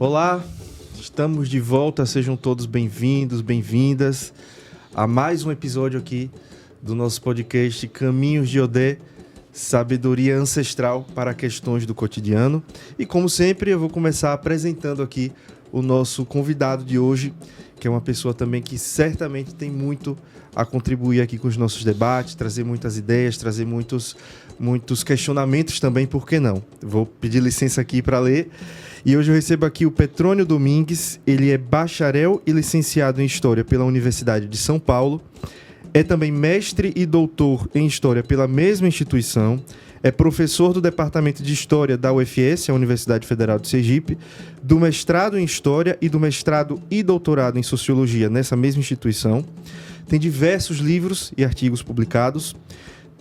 Olá, estamos de volta, sejam todos bem-vindos, bem-vindas a mais um episódio aqui do nosso podcast Caminhos de Odé, Sabedoria Ancestral para Questões do Cotidiano. E como sempre, eu vou começar apresentando aqui o nosso convidado de hoje, que é uma pessoa também que certamente tem muito a contribuir aqui com os nossos debates, trazer muitas ideias, trazer muitos questionamentos também, por que não? Vou pedir licença aqui para ler. E hoje eu recebo aqui o Petrônio Domingues. Ele é bacharel e licenciado em História pela Universidade de São Paulo. É também mestre e doutor em História pela mesma instituição. É professor do Departamento de História da UFS, a Universidade Federal de Sergipe, do mestrado em História e do mestrado e doutorado em Sociologia nessa mesma instituição. Tem diversos livros e artigos publicados.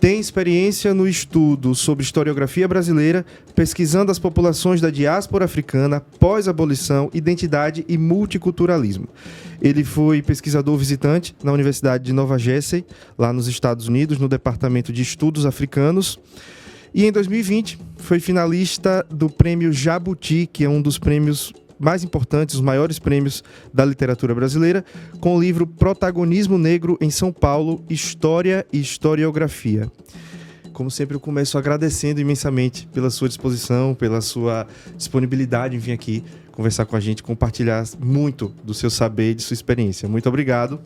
Tem experiência no estudo sobre historiografia brasileira, pesquisando as populações da diáspora africana, pós-abolição, identidade e multiculturalismo. Ele foi pesquisador visitante na Universidade de Nova Jersey, lá nos Estados Unidos, no Departamento de Estudos Africanos. E em 2020 foi finalista do Prêmio Jabuti, que é um dos prêmios mais importantes, os maiores prêmios da literatura brasileira, com o livro Protagonismo Negro em São Paulo, História e Historiografia. Como sempre, eu começo agradecendo imensamente pela sua disposição, pela sua disponibilidade em vir aqui conversar com a gente, compartilhar muito do seu saber e de sua experiência. Muito obrigado.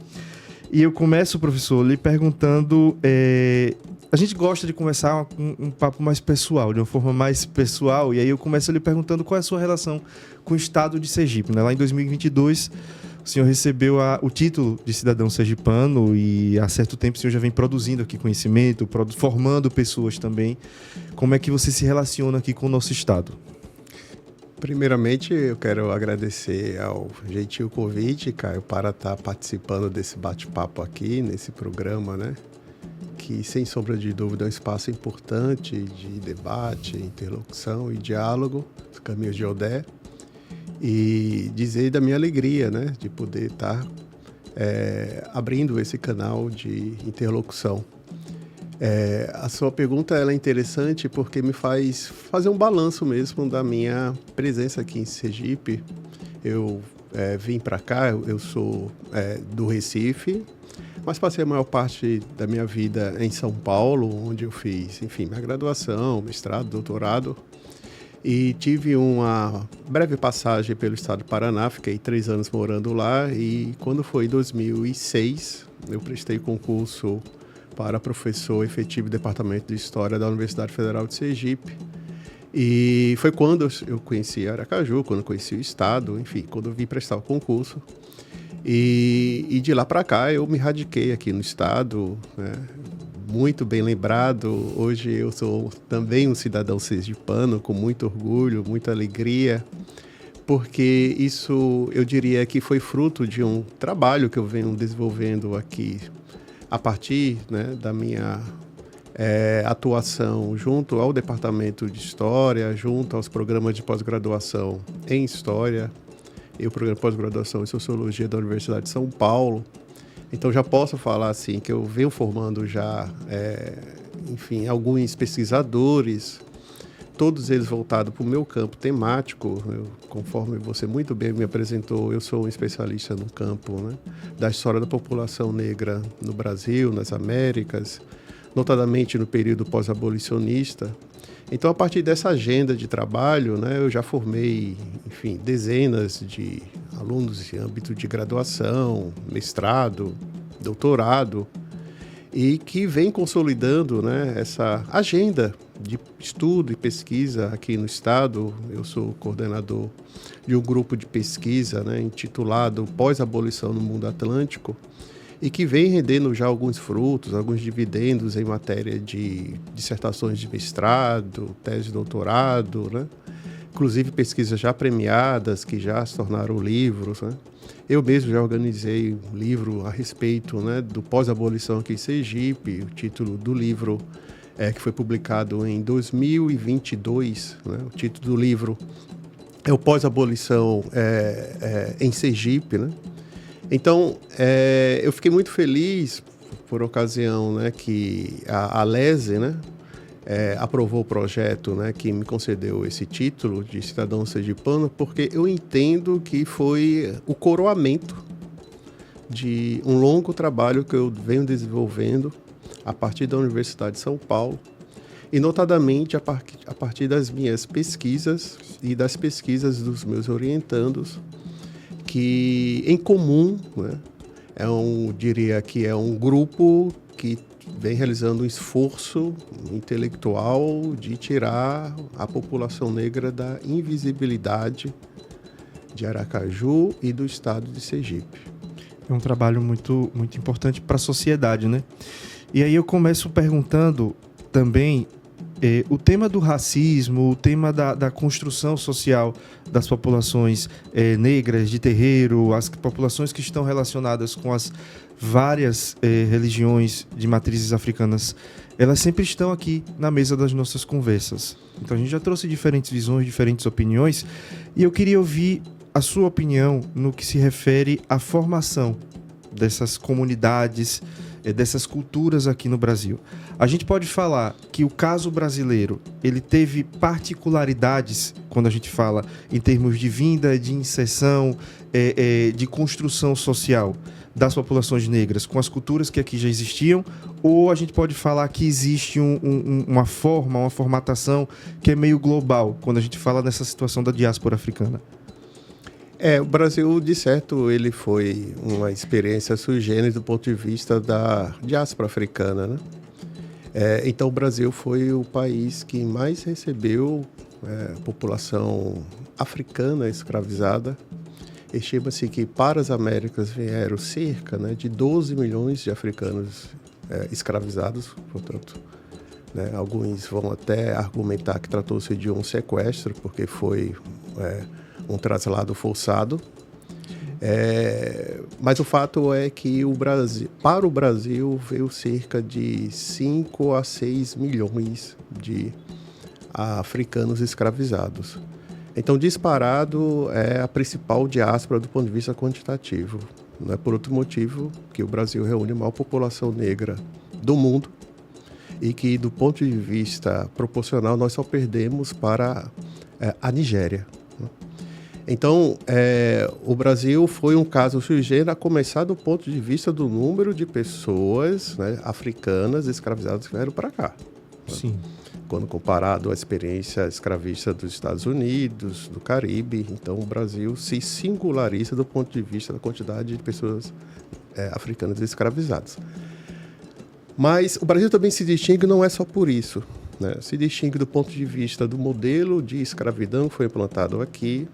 E eu começo, professor, lhe perguntando... A gente gosta de conversar um papo mais pessoal, de uma forma mais pessoal, e aí eu começo lhe perguntando qual é a sua relação com o estado de Sergipe, né? Lá em 2022, o senhor recebeu o título de cidadão sergipano e há certo tempo o senhor já vem produzindo aqui conhecimento, formando pessoas também. Como é que você se relaciona aqui com o nosso estado? Primeiramente, eu quero agradecer ao gentil convite, Caio, para estar participando desse bate-papo aqui, nesse programa, né? Que, sem sombra de dúvida, é um espaço importante de debate, interlocução e diálogo, os Caminhos de Odé, e dizer da minha alegria, né, de poder estar abrindo esse canal de interlocução. A sua pergunta ela é interessante porque me faz fazer um balanço mesmo da minha presença aqui em Sergipe. Eu vim para cá, eu sou do Recife, mas passei a maior parte da minha vida em São Paulo, onde eu fiz, enfim, minha graduação, mestrado, doutorado. E tive uma breve passagem pelo estado do Paraná, fiquei 3 anos morando lá. E quando foi em 2006, eu prestei concurso para professor efetivo do Departamento de História da Universidade Federal de Sergipe. E foi quando eu conheci Aracaju, quando eu conheci o estado, enfim, quando eu vim prestar o concurso. E de lá para cá eu me radiquei aqui no estado, né? Muito bem lembrado. Hoje eu sou também um cidadão sergipano com muito orgulho, muita alegria, porque isso eu diria que foi fruto de um trabalho que eu venho desenvolvendo aqui a partir, né, da minha atuação junto ao Departamento de História, junto aos programas de pós-graduação em História e o programa de pós-graduação em Sociologia da Universidade de São Paulo. Então já posso falar assim que eu venho formando já, enfim, alguns pesquisadores, todos eles voltados para o meu campo temático. Conforme você muito bem me apresentou, eu sou um especialista no campo, né, da história da população negra no Brasil, nas Américas, notadamente no período pós-abolicionista. Então, a partir dessa agenda de trabalho, né, eu já formei, enfim, dezenas de alunos em âmbito de graduação, mestrado, doutorado, e que vem consolidando, né, essa agenda de estudo e pesquisa aqui no estado. Eu sou coordenador de um grupo de pesquisa, né, intitulado Pós-Abolição no Mundo Atlântico, e que vem rendendo já alguns frutos, alguns dividendos em matéria de dissertações de mestrado, tese de doutorado, né? Inclusive pesquisas já premiadas, que já se tornaram livros, né? Eu mesmo já organizei um livro a respeito, né, do pós-abolição aqui em Sergipe. O título do livro que foi publicado em 2022, né? O título do livro é o Pós-Abolição em Sergipe, né? Então, eu fiquei muito feliz por ocasião, né, que a LESE, né, aprovou o projeto, né, que me concedeu esse título de cidadão sergipano, porque eu entendo que foi o coroamento de um longo trabalho que eu venho desenvolvendo a partir da Universidade de São Paulo, e notadamente a partir das minhas pesquisas e das pesquisas dos meus orientandos, que em comum, né, diria que é um grupo que vem realizando um esforço intelectual de tirar a população negra da invisibilidade de Aracaju e do estado de Sergipe. É um trabalho muito, muito importante para a sociedade, né? E aí eu começo perguntando também o tema do racismo, o tema da construção social das populações negras de terreiro, as populações que estão relacionadas com as várias religiões de matrizes africanas, elas sempre estão aqui na mesa das nossas conversas. Então a gente já trouxe diferentes visões, diferentes opiniões, e eu queria ouvir a sua opinião no que se refere à formação dessas comunidades, dessas culturas aqui no Brasil. A gente pode falar que o caso brasileiro, ele teve particularidades quando a gente fala em termos de vinda, de inserção, de construção social das populações negras com as culturas que aqui já existiam, ou a gente pode falar que existe uma formatação que é meio global quando a gente fala nessa situação da diáspora africana? O Brasil, de certo, ele foi uma experiência sui generis do ponto de vista da diáspora africana, né? Então, o Brasil foi o país que mais recebeu população africana escravizada. Estima-se que para as Américas vieram cerca, né, de 12 milhões de africanos escravizados, portanto, né, alguns vão até argumentar que tratou-se de um sequestro, porque foi um traslado forçado. Mas o fato é que para o Brasil veio cerca de 5 a 6 milhões de africanos escravizados. Então, disparado é a principal diáspora do ponto de vista quantitativo. Não é por outro motivo que o Brasil reúne a maior população negra do mundo e que, do ponto de vista proporcional, nós só perdemos para a Nigéria. Então, o Brasil foi um caso sui generis, a começar do ponto de vista do número de pessoas, né, africanas escravizadas que vieram para cá. Sim. Né? Quando comparado à experiência escravista dos Estados Unidos, do Caribe, então o Brasil se singulariza do ponto de vista da quantidade de pessoas africanas escravizadas. Mas o Brasil também se distingue, não é só por isso, né? Se distingue do ponto de vista do modelo de escravidão que foi implantado aqui,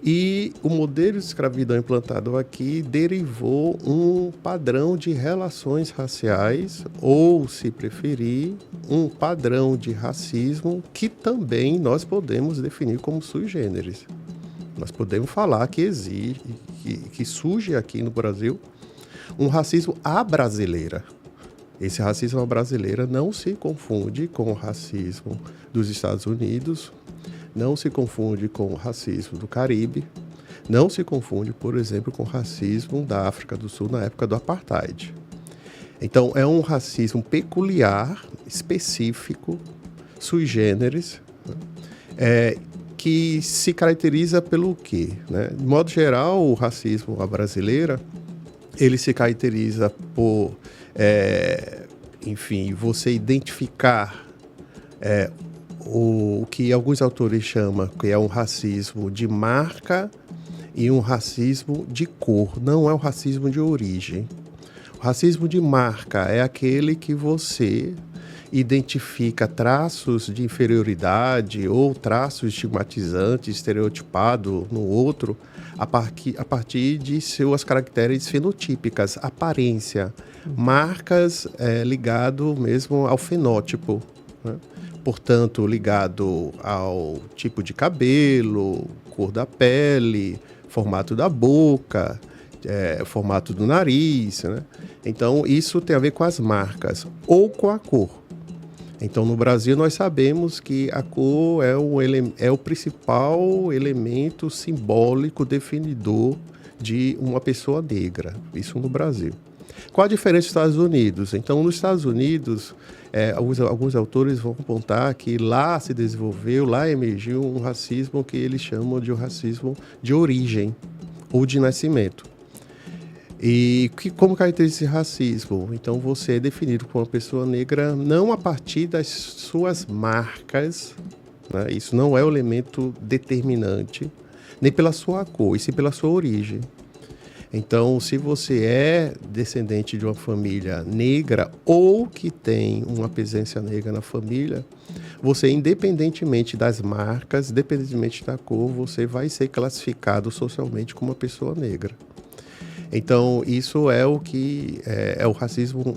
e o modelo de escravidão implantado aqui derivou um padrão de relações raciais, ou, se preferir, um padrão de racismo que também nós podemos definir como sui generis. Nós podemos falar que existe, que surge aqui no Brasil um racismo à brasileira. Esse racismo à brasileira não se confunde com o racismo dos Estados Unidos, não se confunde com o racismo do Caribe, não se confunde, por exemplo, com o racismo da África do Sul na época do Apartheid. Então, é um racismo peculiar, específico, sui generis, que se caracteriza pelo quê? Né? De modo geral, o racismo à brasileira, ele se caracteriza por, você identificar o que alguns autores chamam que é um racismo de marca e um racismo de cor. Não é um racismo de origem. O racismo de marca é aquele que você identifica traços de inferioridade ou traços estigmatizantes, estereotipados no outro, a partir de suas características fenotípicas, aparência, marcas ligado mesmo ao fenótipo, né? Portanto, ligado ao tipo de cabelo, cor da pele, formato da boca, formato do nariz, né? Então, isso tem a ver com as marcas ou com a cor. Então, no Brasil, nós sabemos que a cor é o principal elemento simbólico definidor de uma pessoa negra. Isso no Brasil. Qual a diferença dos Estados Unidos? Então, nos Estados Unidos, Alguns autores vão apontar que lá se desenvolveu, lá emergiu um racismo que eles chamam de um racismo de origem ou de nascimento. E como caracteriza esse racismo? Então, você é definido como uma pessoa negra não a partir das suas marcas, né? Isso não é o elemento determinante, nem pela sua cor, e sim pela sua origem. Então, se você é descendente de uma família negra ou que tem uma presença negra na família, você, independentemente das marcas, independentemente da cor, você vai ser classificado socialmente como uma pessoa negra. Então, isso é o que é o racismo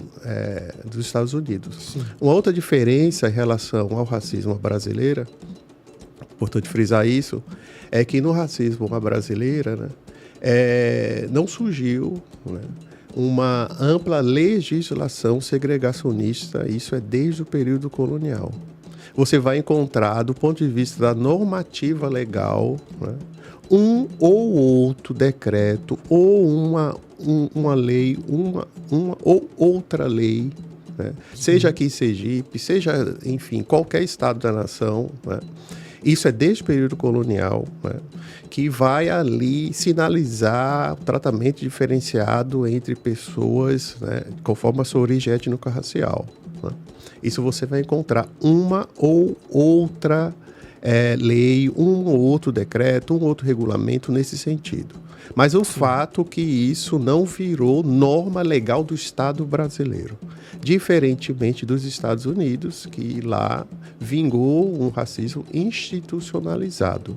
dos Estados Unidos. Sim. Uma outra diferença em relação ao racismo brasileiro, importante frisar isso, é que no racismo brasileiro, né, não surgiu, né, uma ampla legislação segregacionista, isso é desde o período colonial. Você vai encontrar, do ponto de vista da normativa legal, né, um ou outro decreto ou uma lei, uma ou outra lei, né? Seja aqui em Sergipe, seja, enfim, qualquer estado da nação, né? Isso é desde o período colonial, né? Que vai ali sinalizar o tratamento diferenciado entre pessoas, né? Conforme a sua origem étnico-racial, né? Isso você vai encontrar uma ou outra lei, um ou outro decreto, um outro regulamento nesse sentido. Mas o fato que isso não virou norma legal do Estado brasileiro, diferentemente dos Estados Unidos, que lá vingou um racismo institucionalizado,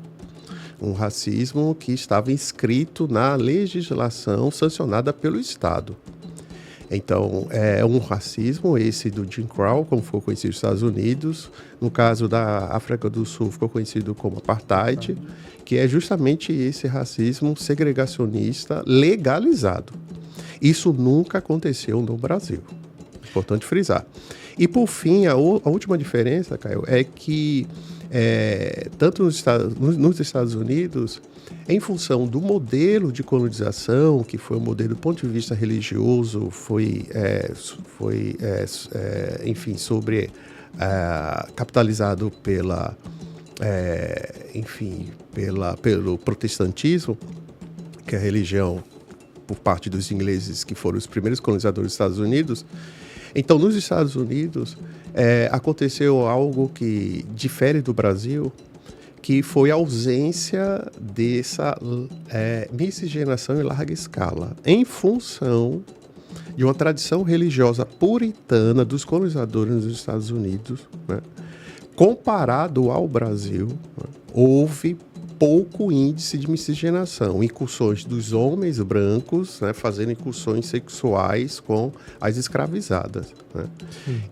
um racismo que estava inscrito na legislação sancionada pelo Estado. Então, é um racismo, esse do Jim Crow, como ficou conhecido nos Estados Unidos. No caso da África do Sul, ficou conhecido como apartheid, que é justamente esse racismo segregacionista legalizado. Isso nunca aconteceu no Brasil. Importante frisar. E, por fim, a última diferença, Caio, é que tanto nos Estados Unidos, em função do modelo de colonização, que foi um modelo do ponto de vista religioso, capitalizado pelo protestantismo, que é a religião por parte dos ingleses, que foram os primeiros colonizadores dos Estados Unidos. Então, nos Estados Unidos, aconteceu algo que difere do Brasil, que foi a ausência dessa miscigenação em larga escala, em função de uma tradição religiosa puritana dos colonizadores nos Estados Unidos, né? Comparado ao Brasil, né? Houve pouco índice de miscigenação, incursões dos homens brancos, né, fazendo incursões sexuais com as escravizadas, né?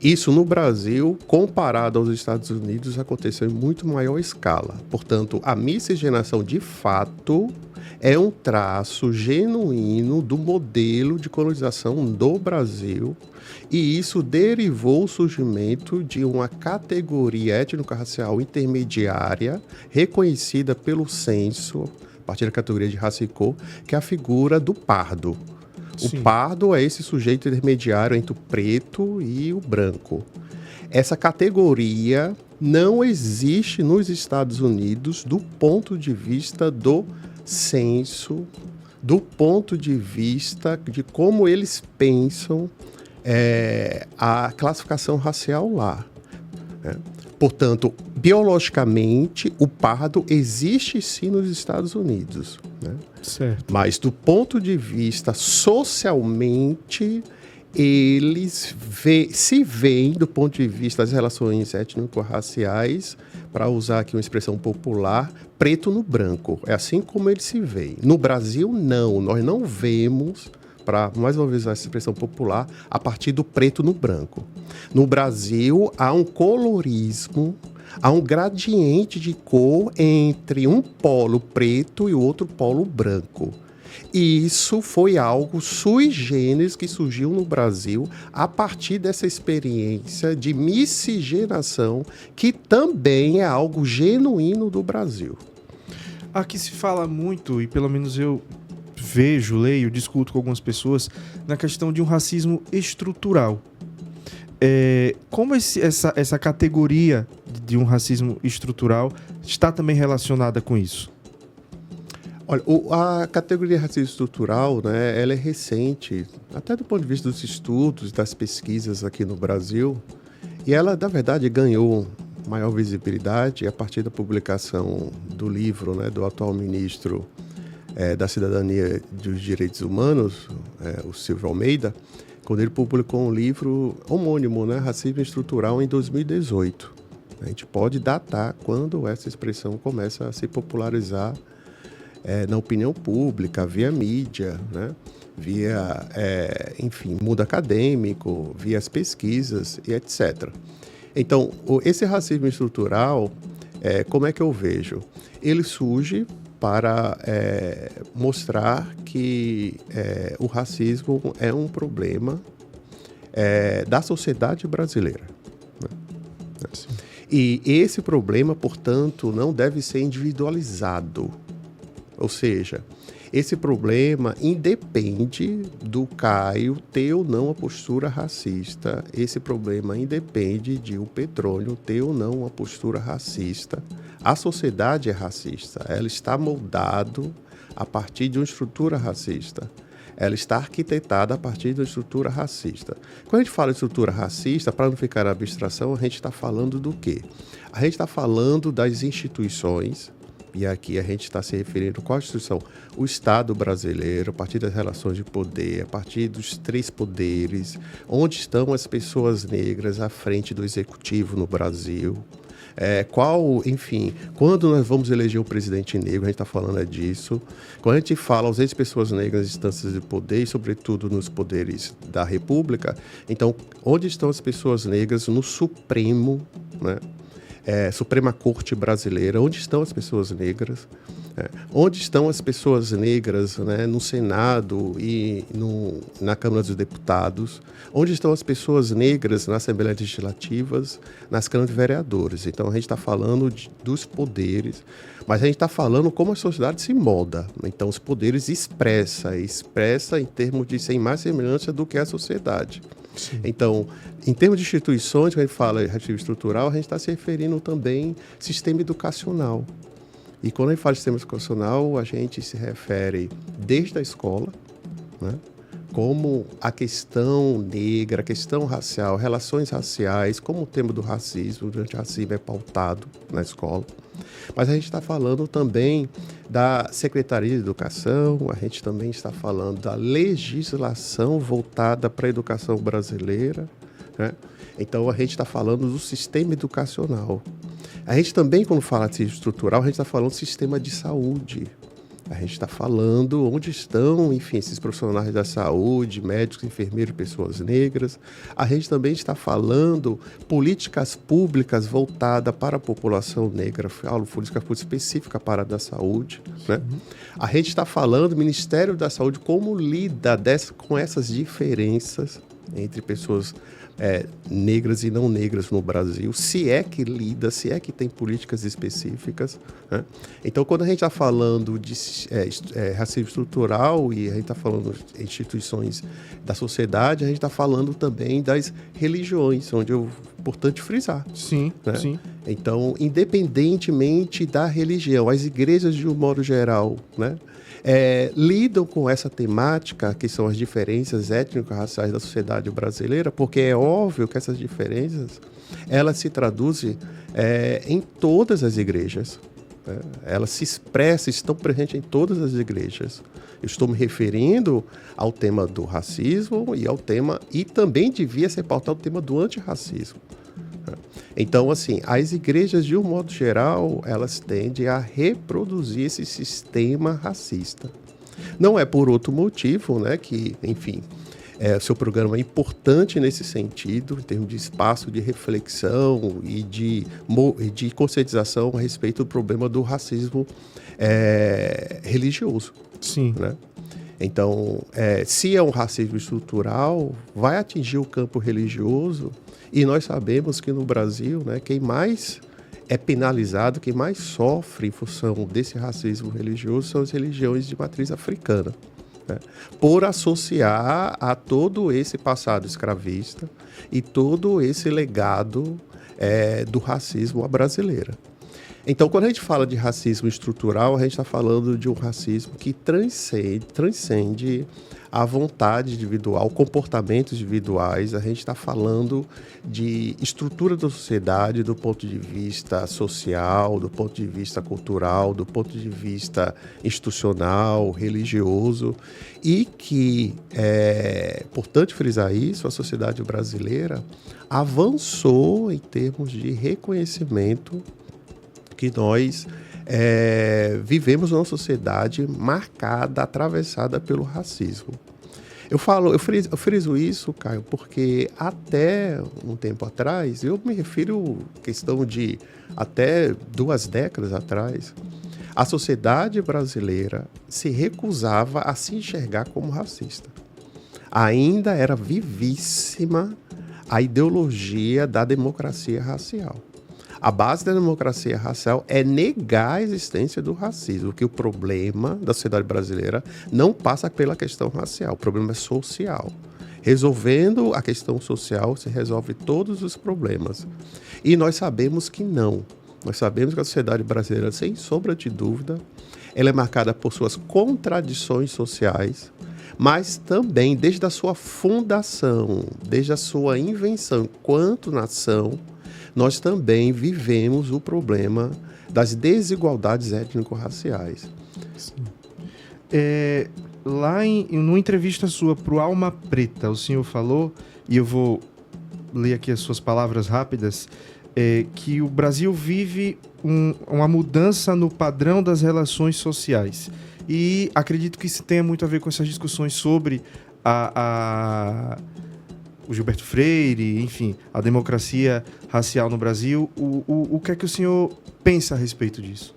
Isso no Brasil, comparado aos Estados Unidos, aconteceu em muito maior escala. Portanto, a miscigenação de fato é um traço genuíno do modelo de colonização do Brasil, e isso derivou o surgimento de uma categoria étnico-racial intermediária reconhecida pelo censo, a partir da categoria de raça e cor, que é a figura do pardo. Sim. O pardo é esse sujeito intermediário entre o preto e o branco. Essa categoria não existe nos Estados Unidos do ponto de vista do censo, do ponto de vista de como eles pensam a classificação racial lá, né? Portanto, biologicamente, o pardo existe sim nos Estados Unidos, né? Certo. Mas do ponto de vista socialmente, eles se veem do ponto de vista das relações étnico-raciais, para usar aqui uma expressão popular, preto no branco. É assim como eles se veem. No Brasil, não. Nós não vemos, para mais uma vez usar essa expressão popular, a partir do preto no branco. No Brasil, há um colorismo, há um gradiente de cor entre um polo preto e o outro polo branco. E isso foi algo sui generis que surgiu no Brasil a partir dessa experiência de miscigenação, que também é algo genuíno do Brasil. Aqui se fala muito, e pelo menos eu vejo, leio, discuto com algumas pessoas, na questão de um racismo estrutural. como essa categoria de um racismo estrutural está também relacionada com isso? Olha, a categoria racismo estrutural, né, ela é recente, até do ponto de vista dos estudos, das pesquisas aqui no Brasil, e ela, na verdade, ganhou maior visibilidade a partir da publicação do livro, né, do atual ministro da Cidadania e dos Direitos Humanos, o Silvio Almeida, quando ele publicou um livro homônimo, né, Racismo Estrutural, em 2018. A gente pode datar quando essa expressão começa a se popularizar na opinião pública, via mídia, né? Via, enfim, mundo acadêmico, via as pesquisas e etc. Então, esse racismo estrutural, como é que eu vejo? Ele surge para mostrar que o racismo é um problema da sociedade brasileira. Né? E esse problema, portanto, não deve ser individualizado. Ou seja, esse problema independe do Caio ter ou não a postura racista. Esse problema independe de o Petrônio ter ou não uma postura racista. A sociedade é racista. Ela está moldada a partir de uma estrutura racista. Ela está arquitetada a partir de uma estrutura racista. Quando a gente fala de estrutura racista, para não ficar na abstração, a gente está falando do quê? A gente está falando das instituições. E aqui a gente está se referindo qual a instituição? O Estado brasileiro, a partir das relações de poder, a partir dos 3 poderes, onde estão as pessoas negras à frente do executivo no Brasil. Enfim, quando nós vamos eleger um presidente negro, a gente está falando disso. Quando a gente fala ausência de pessoas negras nas instâncias de poder, e sobretudo nos poderes da República, então, onde estão as pessoas negras no Supremo, né? Suprema Corte Brasileira, onde estão as pessoas negras, onde estão as pessoas negras, né, no Senado e na Câmara dos Deputados, onde estão as pessoas negras nas Assembleias Legislativas, nas Câmaras de Vereadores. Então, a gente está falando dos poderes, mas a gente está falando como a sociedade se molda. Então, os poderes expressa em termos de sem mais semelhança do que a sociedade. Sim. Então, em termos de instituições, quando a gente fala de racismo estrutural, a gente está se referindo também ao sistema educacional. E quando a gente fala de sistema educacional, a gente se refere desde a escola, né, como a questão negra, a questão racial, relações raciais, como o tema do racismo, o antirracismo é pautado na escola. Mas a gente está falando também da Secretaria de Educação, a gente também está falando da legislação voltada para a educação brasileira, né? Então, a gente está falando do sistema educacional. A gente também, quando fala de sistema estrutural, a gente está falando do sistema de saúde. A gente está falando onde estão, enfim, esses profissionais da saúde, médicos, enfermeiros, pessoas negras. A gente também está falando políticas públicas voltadas para a população negra, política pública específica para a da saúde, né? A gente está falando do Ministério da Saúde como lida com essas diferenças entre pessoas negras e não negras no Brasil, se é que lida, se é que tem políticas específicas, né? Então, quando a gente está falando de racismo estrutural e a gente está falando de instituições da sociedade, a gente está falando também das religiões, onde é importante frisar. Sim, né? Sim. Então, independentemente da religião, as igrejas, de um modo geral, né, lidam com essa temática, que são as diferenças étnico-raciais da sociedade brasileira, porque é óbvio que essas diferenças elas se traduzem em todas as igrejas. Né? Elas se expressam, estão presentes em todas as igrejas. Eu estou me referindo ao tema do racismo e também devia ser pautado o tema do antirracismo. Então, assim, as igrejas, de um modo geral, elas tendem a reproduzir esse sistema racista. Não é por outro motivo, né, que, enfim, o seu programa é importante nesse sentido, em termos de espaço de reflexão e de conscientização a respeito do problema do racismo religioso. Sim. Né? Então, se é um racismo estrutural, vai atingir o campo religioso. E nós sabemos que no Brasil, né, quem mais é penalizado, quem mais sofre em função desse racismo religioso são as religiões de matriz africana. né, por associar a todo esse passado escravista e todo esse legado do racismo à brasileira. Então, quando a gente fala de racismo estrutural, a gente está falando de um racismo que transcende a vontade individual, comportamentos individuais. A gente está falando de estrutura da sociedade do ponto de vista social, do ponto de vista cultural, do ponto de vista institucional, religioso, e que, importante frisar isso, a sociedade brasileira avançou em termos de reconhecimento que nós vivemos numa sociedade marcada, atravessada pelo racismo. Eu friso isso, Caio, porque até um tempo atrás, eu me refiro à questão de até 2 décadas atrás, a sociedade brasileira se recusava a se enxergar como racista. Ainda era vivíssima a ideologia da democracia racial. A base da democracia racial é negar a existência do racismo, que o problema da sociedade brasileira não passa pela questão racial, o problema é social. Resolvendo a questão social, se resolve todos os problemas. E nós sabemos que não. Nós sabemos que a sociedade brasileira, sem sombra de dúvida, ela é marcada por suas contradições sociais, mas também desde a sua fundação, desde a sua invenção enquanto nação, nós também vivemos o problema das desigualdades étnico-raciais. Numa entrevista sua para o Alma Preta, o senhor falou, e eu vou ler aqui as suas palavras rápidas, que o Brasil vive uma mudança no padrão das relações sociais. E acredito que isso tenha muito a ver com essas discussões sobre o Gilberto Freire, enfim, a democracia racial no Brasil. O que é que o senhor pensa a respeito disso?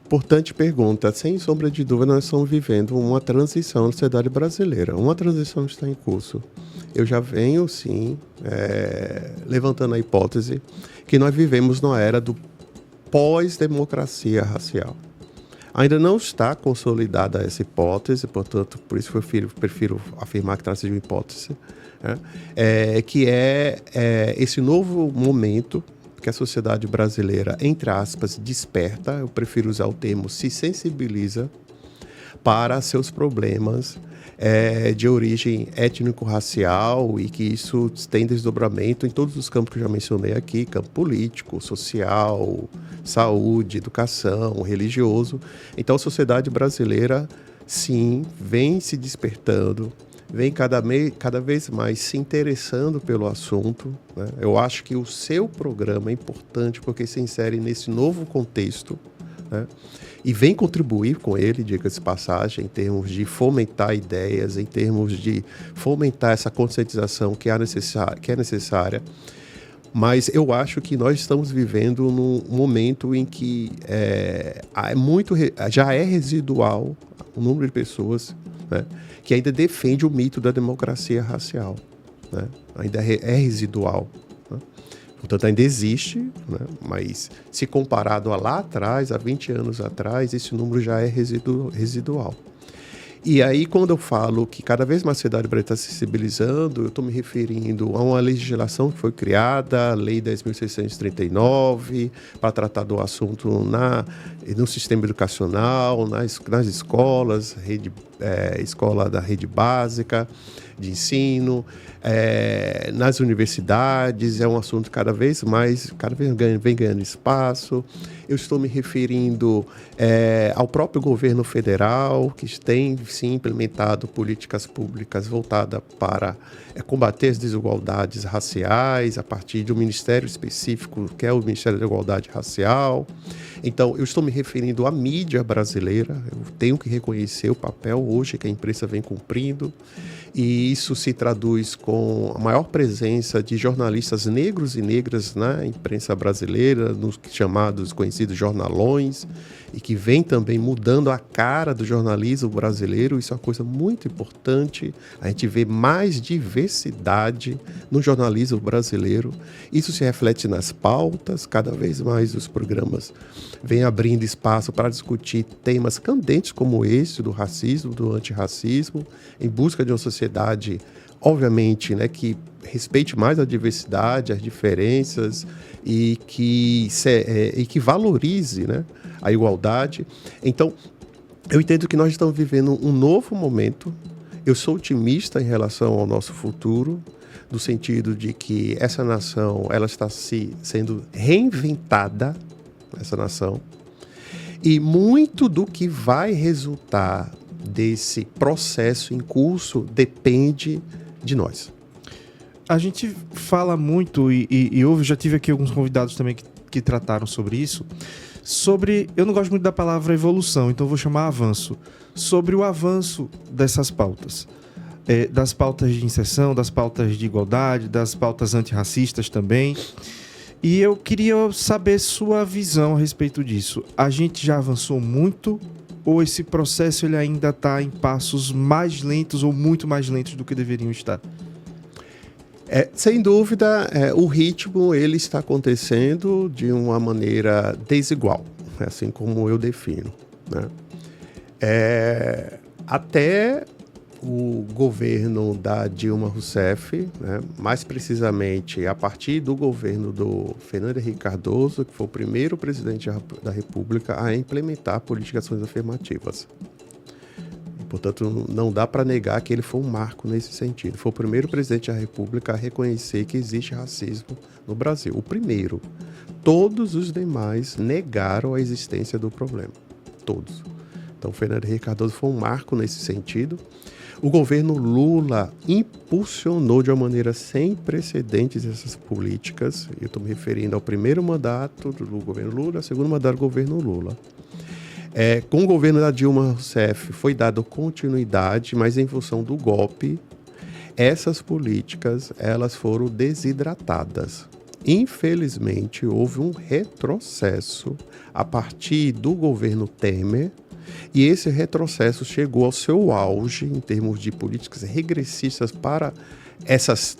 Importante pergunta. Sem sombra de dúvida, nós estamos vivendo uma transição na sociedade brasileira. Uma transição está em curso. Eu já venho, sim, levantando a hipótese que nós vivemos numa era do pós-democracia racial. Ainda não está consolidada essa hipótese, portanto, por isso eu prefiro afirmar que trata-se de uma hipótese, que é esse novo momento que a sociedade brasileira, entre aspas, desperta, eu prefiro usar o termo se sensibiliza para seus problemas de origem étnico-racial e que isso tem desdobramento em todos os campos que eu já mencionei aqui, campo político, social, saúde, educação, religioso. Então a sociedade brasileira, sim, vem se despertando, vem cada vez mais se interessando pelo assunto, né? Eu acho que o seu programa é importante porque se insere nesse novo contexto, né? E vem contribuir com ele, diga-se de passagem, em termos de fomentar ideias, em termos de fomentar essa conscientização que é necessária. Mas eu acho que nós estamos vivendo num momento em que já é residual o número de pessoas, né, que ainda defende o mito da democracia racial, né? Ainda é residual, né? Portanto, ainda existe, né? Mas se comparado a lá atrás, há 20 anos atrás, esse número já é residual. E aí, quando eu falo que cada vez mais a sociedade brasileira está se sensibilizando, eu estou me referindo a uma legislação que foi criada, a Lei 10.639, para tratar do assunto no sistema educacional, nas escolas, escola da rede básica de ensino, nas universidades. É um assunto cada vez vem ganhando espaço. Eu estou me referindo ao próprio governo federal, que tem, sim, implementado políticas públicas voltadas para combater as desigualdades raciais a partir de um ministério específico, que é o Ministério da Igualdade Racial. Então, eu estou me referindo à mídia brasileira. Eu tenho que reconhecer o papel hoje que a imprensa vem cumprindo, e isso se traduz com a maior presença de jornalistas negros e negras na imprensa brasileira, nos chamados conhecidos jornalões, e que vem também mudando a cara do jornalismo brasileiro. Isso é uma coisa muito importante. A gente vê mais diversidade no jornalismo brasileiro. Isso se reflete nas pautas. Cada vez mais os programas vêm abrindo espaço para discutir temas candentes como esse, do racismo, do antirracismo, em busca de uma sociedade, obviamente, né, que respeite mais a diversidade, as diferenças e que valorize, né, a igualdade. Então, eu entendo que nós estamos vivendo um novo momento. Eu sou otimista em relação ao nosso futuro, no sentido de que essa nação ela está sendo reinventada, essa nação, e muito do que vai resultar desse processo em curso depende de nós. A gente fala muito, eu já tive aqui alguns convidados também que trataram sobre isso, eu não gosto muito da palavra evolução, então eu vou chamar avanço, sobre o avanço dessas pautas, das pautas de inserção, das pautas de igualdade, das pautas antirracistas também, e eu queria saber sua visão a respeito disso. A gente já avançou muito ou esse processo ele ainda está em passos mais lentos ou muito mais lentos do que deveriam estar? Sem dúvida, o ritmo ele está acontecendo de uma maneira desigual, assim como eu defino, né? Até o governo da Dilma Rousseff, né, mais precisamente a partir do governo do Fernando Henrique Cardoso, que foi o primeiro presidente da República a implementar politicações afirmativas. Portanto, não dá para negar que ele foi um marco nesse sentido. Foi o primeiro presidente da República a reconhecer que existe racismo no Brasil. O primeiro. Todos os demais negaram a existência do problema. Todos. Então, Fernando Henrique Cardoso foi um marco nesse sentido. O governo Lula impulsionou de uma maneira sem precedentes essas políticas. Eu estou me referindo ao primeiro mandato do governo Lula, ao segundo mandato do governo Lula. Com o governo da Dilma Rousseff foi dada continuidade, mas em função do golpe, essas políticas elas foram desidratadas. Infelizmente, houve um retrocesso a partir do governo Temer, e esse retrocesso chegou ao seu auge em termos de políticas regressistas para essas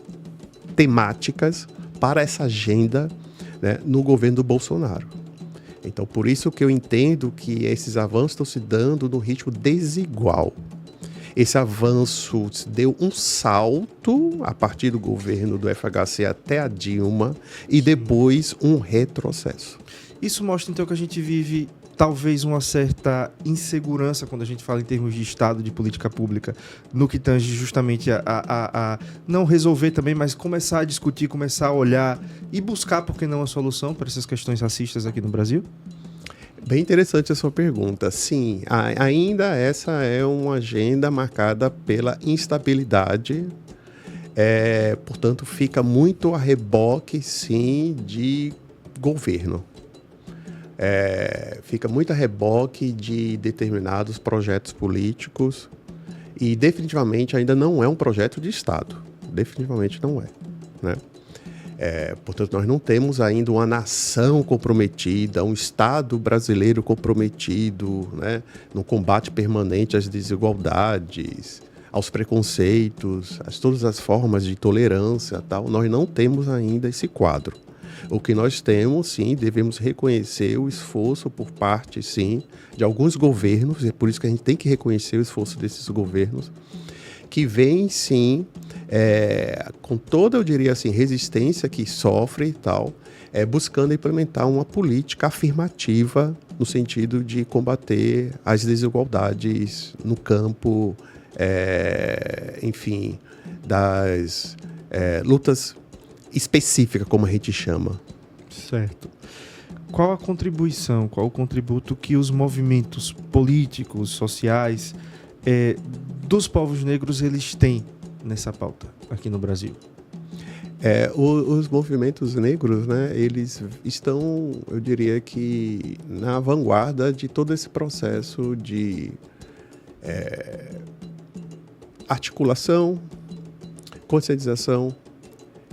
temáticas, para essa agenda, né, no governo do Bolsonaro. Então, por isso que eu entendo que esses avanços estão se dando num ritmo desigual. Esse avanço deu um salto a partir do governo do FHC até a Dilma e depois um retrocesso. Isso mostra, então, que a gente vive talvez uma certa insegurança quando a gente fala em termos de Estado, de política pública, no que tange justamente a não resolver também, mas começar a discutir, começar a olhar e buscar, por que não, a solução para essas questões racistas aqui no Brasil? Bem interessante a sua pergunta. Sim, ainda essa é uma agenda marcada pela instabilidade, portanto fica muito a reboque, sim, de governo. Fica muito a reboque de determinados projetos políticos e definitivamente ainda não é um projeto de Estado. Definitivamente não é, né? Portanto, nós não temos ainda uma nação comprometida, um Estado brasileiro comprometido, né, no combate permanente às desigualdades, aos preconceitos, a todas as formas de tolerância, tal. Nós não temos ainda esse quadro. O que nós temos, sim, devemos reconhecer o esforço por parte, sim, de alguns governos, e é por isso que a gente tem que reconhecer o esforço desses governos, que vêm, sim, com toda, eu diria assim, resistência que sofre e tal, buscando implementar uma política afirmativa no sentido de combater as desigualdades no campo, enfim, das lutas específica, como a gente chama. Certo. Qual a contribuição, qual o contributo que os movimentos políticos, sociais, dos povos negros, eles têm nessa pauta aqui no Brasil? Os movimentos negros, né, eles estão, eu diria que, na vanguarda de todo esse processo de articulação, conscientização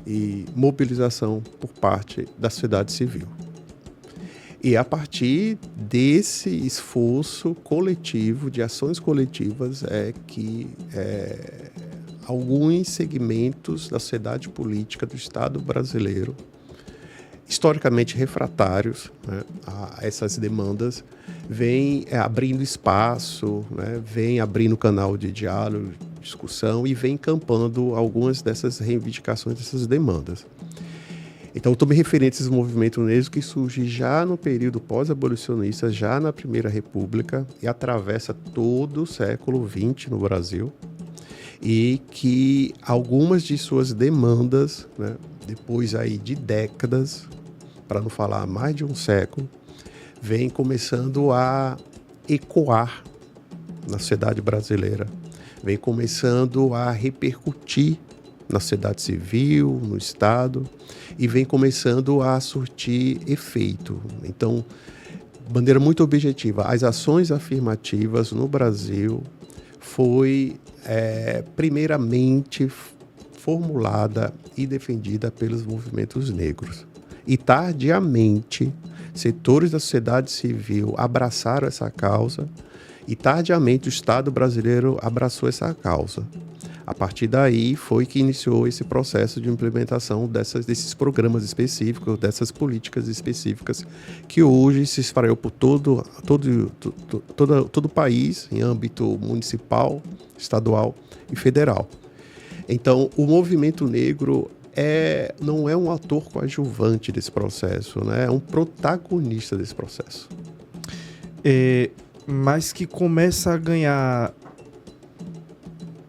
e mobilização por parte da sociedade civil. E a partir desse esforço coletivo, de ações coletivas, é que alguns segmentos da sociedade política do Estado brasileiro, historicamente refratários, né, a essas demandas, vêm abrindo espaço, né, vêm abrindo canal de diálogo, discussão e vêm encampando algumas dessas reivindicações, dessas demandas. Então, eu estou me referindo a esses movimentos negros que surgem já no período pós-abolicionista, já na Primeira República, e atravessa todo o século XX no Brasil, e que algumas de suas demandas, né, depois aí de décadas, para não falar mais de um século, vem começando a ecoar na sociedade brasileira, vem começando a repercutir na sociedade civil, no Estado, e vem começando a surtir efeito. Então, bandeira muito objetiva, as ações afirmativas no Brasil foi primeiramente formulada e defendida pelos movimentos negros. E tardiamente, setores da sociedade civil abraçaram essa causa e tardiamente o Estado brasileiro abraçou essa causa. A partir daí foi que iniciou esse processo de implementação desses programas específicos, dessas políticas específicas, que hoje se espalhou por todo o país, em âmbito municipal, estadual e federal. Então, o movimento negro não é um ator coadjuvante desse processo, né? É um protagonista desse processo. Mas que começa a ganhar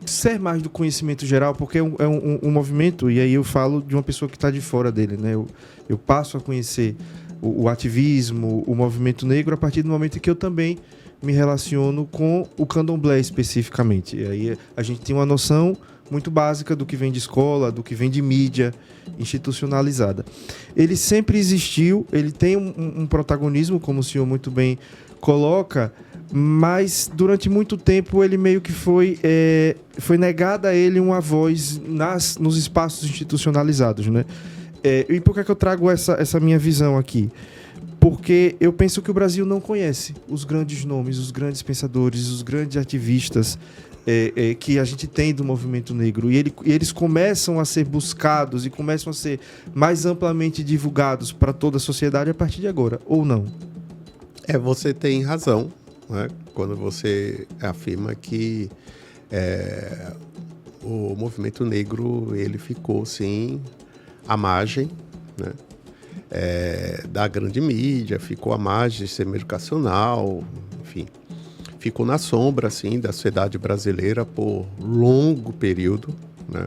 ser mais do conhecimento geral, porque é um movimento, e aí eu falo de uma pessoa que está de fora dele, né? Eu passo a conhecer o ativismo, o movimento negro, a partir do momento em que eu também me relaciono com o candomblé especificamente. E aí a gente tem uma noção muito básica do que vem de escola, do que vem de mídia institucionalizada. Ele sempre existiu, ele tem um protagonismo, como o senhor muito bem coloca, mas durante muito tempo ele meio que foi negada a ele uma voz nos espaços institucionalizados, né? E por que eu trago essa minha visão aqui? Porque eu penso que o Brasil não conhece os grandes nomes, os grandes pensadores, os grandes ativistas que a gente tem do movimento negro. E eles começam a ser buscados e começam a ser mais amplamente divulgados para toda a sociedade a partir de agora, ou não? Você tem razão, né, quando você afirma que o movimento negro ele ficou, sim, à margem, né, da grande mídia, ficou à margem do sistema educacional, enfim, ficou na sombra, assim, da sociedade brasileira por longo período, né,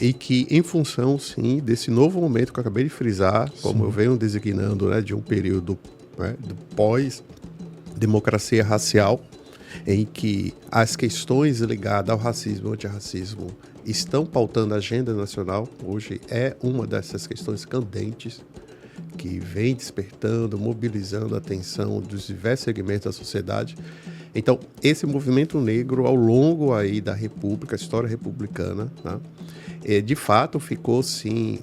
e que, em função, sim, desse novo momento que eu acabei de frisar, como eu venho designando, né, de um período, né, do pós-democracia racial, em que as questões ligadas ao racismo e ao antirracismo estão pautando a agenda nacional. Hoje é uma dessas questões candentes que vem despertando, mobilizando a atenção dos diversos segmentos da sociedade. Então, esse movimento negro, ao longo aí da República, a história republicana, né, de fato ficou, sim,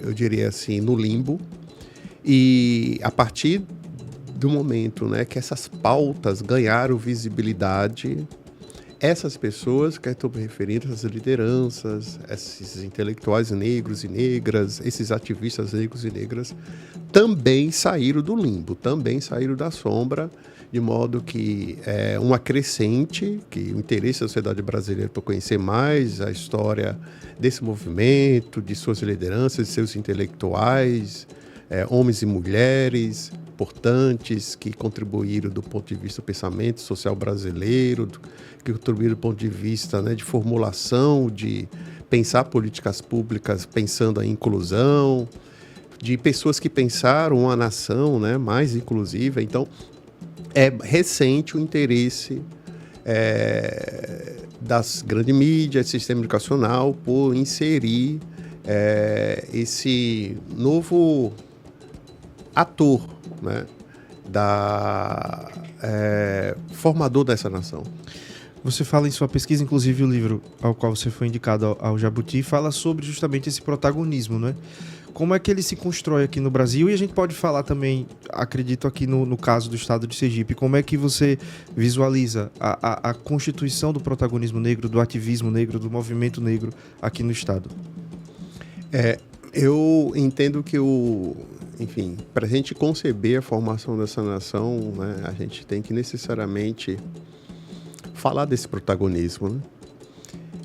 eu diria assim, no limbo. E a partir do momento, né, que essas pautas ganharam visibilidade, essas pessoas que eu estou me referindo, essas lideranças, esses intelectuais negros e negras, esses ativistas negros e negras, também saíram do limbo, também saíram da sombra, de modo que uma crescente, que o interesse da sociedade brasileira por conhecer mais a história desse movimento, de suas lideranças, de seus intelectuais, homens e mulheres importantes que contribuíram do ponto de vista do pensamento social brasileiro, que contribuíram do ponto de vista, né, de formulação, de pensar políticas públicas pensando a inclusão, de pessoas que pensaram uma nação, né, mais inclusiva. Então, é recente o interesse das grandes mídias, sistema educacional, por inserir esse novo ator, né, formador dessa nação. Você fala em sua pesquisa, inclusive o livro ao qual você foi indicado ao Jabuti, fala sobre justamente esse protagonismo, né? Como é que ele se constrói aqui no Brasil? E a gente pode falar também, acredito aqui no caso do estado de Sergipe, como é que você visualiza a constituição do protagonismo negro, do ativismo negro, do movimento negro aqui no estado? Eu entendo que enfim, para a gente conceber a formação dessa nação, né, a gente tem que necessariamente falar desse protagonismo, né?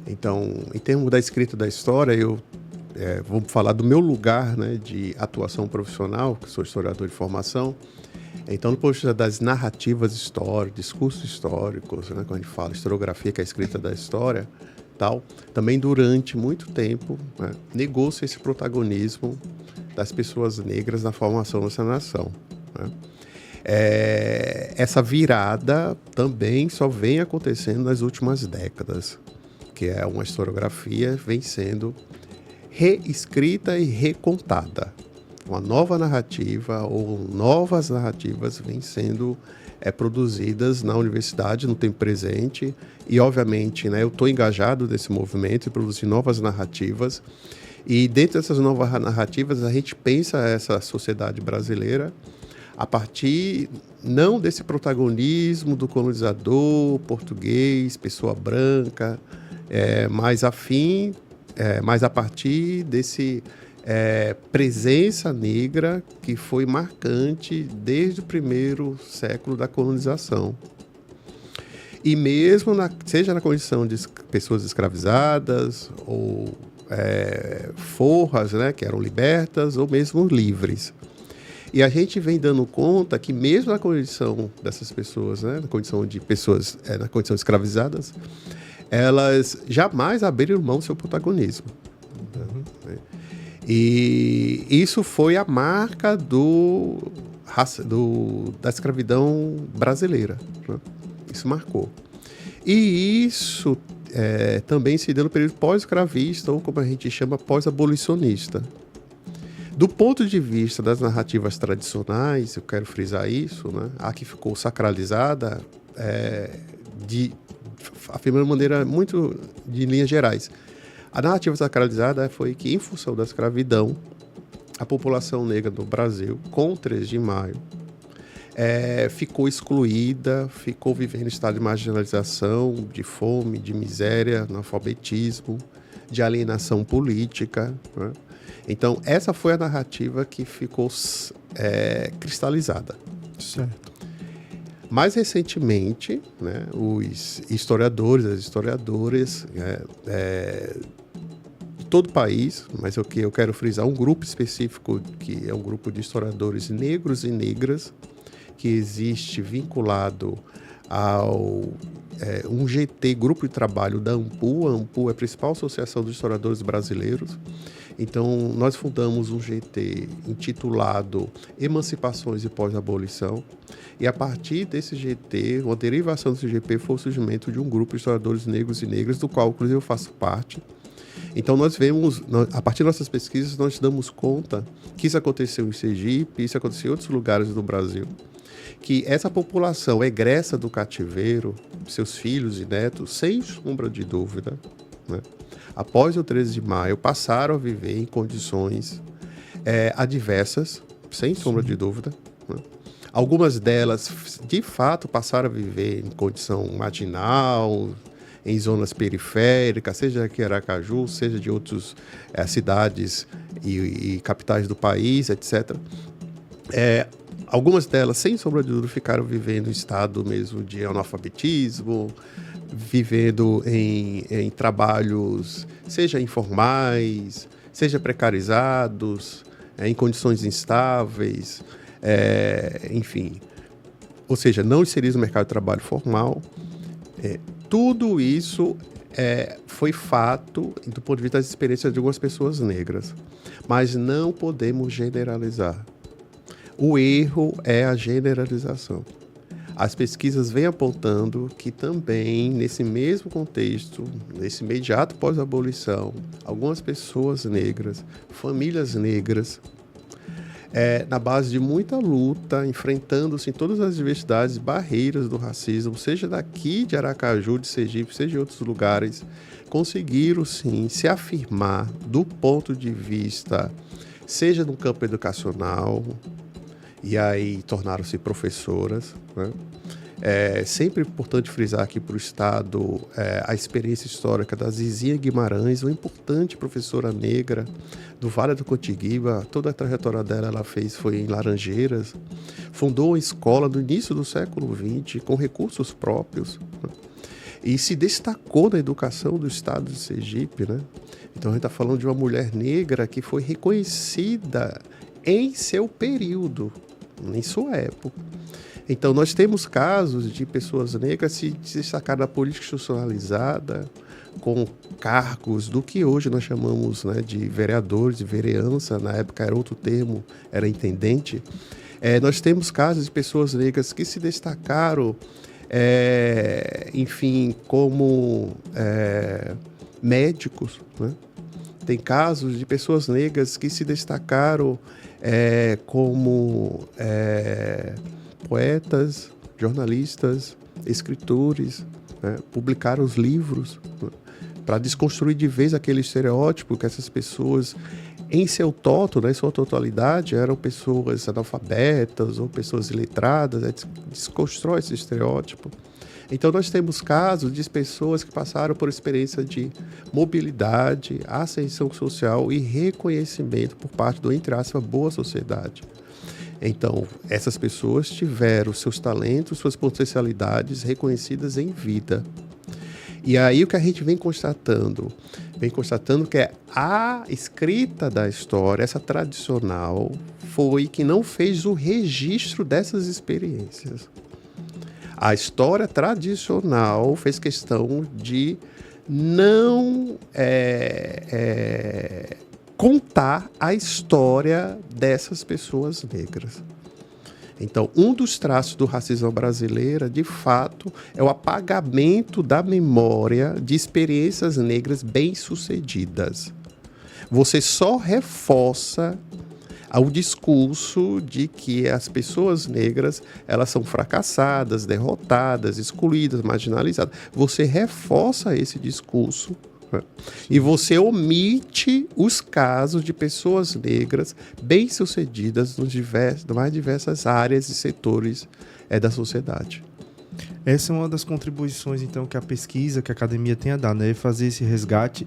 Então, em termos da escrita da história, eu vou falar do meu lugar, né, de atuação profissional, que sou historiador de formação. Então, do ponto de vista das narrativas históricas, discursos históricos, né, quando a gente fala historiografia, que é a escrita da história, tal, também durante muito tempo, né, negou-se esse protagonismo das pessoas negras na formação dessa nação, né? Essa virada também só vem acontecendo nas últimas décadas, que é uma historiografia vem sendo reescrita e recontada. Uma nova narrativa ou novas narrativas vêm sendo produzidas na universidade no tempo presente e, obviamente, né, eu estou engajado nesse movimento e produzir novas narrativas. E dentro dessas novas narrativas a gente pensa essa sociedade brasileira a partir não desse protagonismo do colonizador português, pessoa branca, mas a partir desse presença negra que foi marcante desde o primeiro século da colonização. E mesmo, seja na condição de pessoas escravizadas ou forras, né, que eram libertas, ou mesmo livres. E a gente vem dando conta que mesmo na condição dessas pessoas, né, na condição de pessoas, na condição escravizadas, elas jamais abriram mão do seu protagonismo. Né? E isso foi a marca da escravidão brasileira. Né? Isso marcou. E isso também se deu no período pós-escravista, ou como a gente chama, pós-abolicionista. Do ponto de vista das narrativas tradicionais, eu quero frisar isso, né? A que ficou sacralizada, afirmando de maneira muito de linhas gerais. A narrativa sacralizada foi que, em função da escravidão, a população negra do Brasil, com o 13 de maio, ficou excluída, ficou vivendo em estado de marginalização, de fome, de miséria, analfabetismo, de alienação política, né? Então, essa foi a narrativa que ficou cristalizada. Certo. Mais recentemente, né, os historiadores, as historiadoras de todo o país, mas eu quero frisar um grupo específico, que é um grupo de historiadores negros e negras, que existe vinculado ao um GT, Grupo de Trabalho da AMPU. A AMPU é a principal associação dos historiadores brasileiros. Então, nós fundamos um GT intitulado Emancipações e Pós-Abolição. E a partir desse GT, uma derivação desse GT foi o surgimento de um grupo de historiadores negros e negras, do qual, inclusive, eu faço parte. Então, a partir das nossas pesquisas, nós damos conta que isso aconteceu em Sergipe, isso aconteceu em outros lugares do Brasil, que essa população egressa do cativeiro, seus filhos e netos, sem sombra de dúvida, né, após o 13 de maio, passaram a viver em condições adversas, sem sombra de dúvida, né. Algumas delas, de fato, passaram a viver em condição marginal, em zonas periféricas, seja aqui em Aracaju, seja de outras cidades e capitais do país, etc. Algumas delas, sem sombra de dúvida, ficaram vivendo em estado mesmo de analfabetismo, vivendo em trabalhos, seja informais, seja precarizados, em condições instáveis, enfim. Ou seja, não inseridos no mercado de trabalho formal. Tudo isso foi fato do ponto de vista das experiências de algumas pessoas negras. Mas não podemos generalizar. O erro é a generalização. As pesquisas vêm apontando que também, nesse mesmo contexto, nesse imediato pós-abolição, algumas pessoas negras, famílias negras, na base de muita luta, enfrentando-se todas as diversidades, barreiras do racismo, seja daqui de Aracaju, de Sergipe, seja de outros lugares, conseguiram, sim, se afirmar do ponto de vista, seja no campo educacional, e aí tornaram-se professoras, né? Sempre importante frisar aqui para o Estado a experiência histórica da Zizinha Guimarães, uma importante professora negra do Vale do Contiguiba. Toda a trajetória dela ela foi em Laranjeiras, fundou uma escola no início do século XX com recursos próprios, né? E se destacou na educação do Estado de Sergipe, né? Então a gente está falando de uma mulher negra que foi reconhecida em seu período, em sua época. Então, nós temos casos de pessoas negras se destacar na política institucionalizada, com cargos do que hoje nós chamamos, né, de vereadores, de vereança, na época era outro termo, era intendente. Nós temos casos de pessoas negras que se destacaram, enfim, como médicos, né? Tem casos de pessoas negras que se destacaram como poetas, jornalistas, escritores, né? Publicaram os livros, né? Para desconstruir de vez aquele estereótipo que essas pessoas, em seu toto, né, em sua totalidade, eram pessoas analfabetas ou pessoas iletradas, desconstrói esse estereótipo. Então, nós temos casos de pessoas que passaram por experiência de mobilidade, ascensão social e reconhecimento por parte do, entre aspas, boa sociedade. Então, essas pessoas tiveram seus talentos, suas potencialidades reconhecidas em vida. E aí o que a gente vem constatando que a escrita da história, essa tradicional, foi que não fez o registro dessas experiências. A história tradicional fez questão de não contar a história dessas pessoas negras. Então, um dos traços do racismo brasileiro, de fato, é o apagamento da memória de experiências negras bem-sucedidas. Você só reforça o discurso de que as pessoas negras elas são fracassadas, derrotadas, excluídas, marginalizadas. Você reforça esse discurso, né? E você omite os casos de pessoas negras bem-sucedidas nas mais diversas áreas e setores da sociedade. Essa é uma das contribuições, então, que a pesquisa, que a academia tem a dar, né? Fazer esse resgate.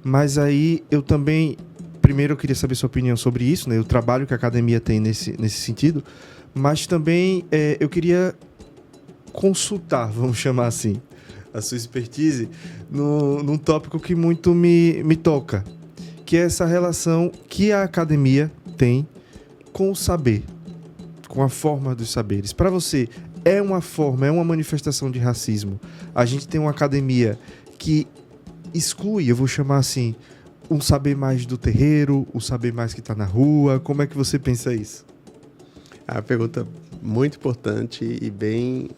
Mas aí eu também... Primeiro eu queria saber sua opinião sobre isso, né? O trabalho que a academia tem nesse sentido. Mas também eu queria consultar, vamos chamar assim, a sua expertise num tópico que muito me toca, que é essa relação que a academia tem com o saber, com a forma dos saberes. Para você, é uma forma, é uma manifestação de racismo? A gente tem uma academia que exclui, eu vou chamar assim, um saber mais do terreiro, o saber mais que está na rua. Como é que você pensa isso? A pergunta muito importante e bem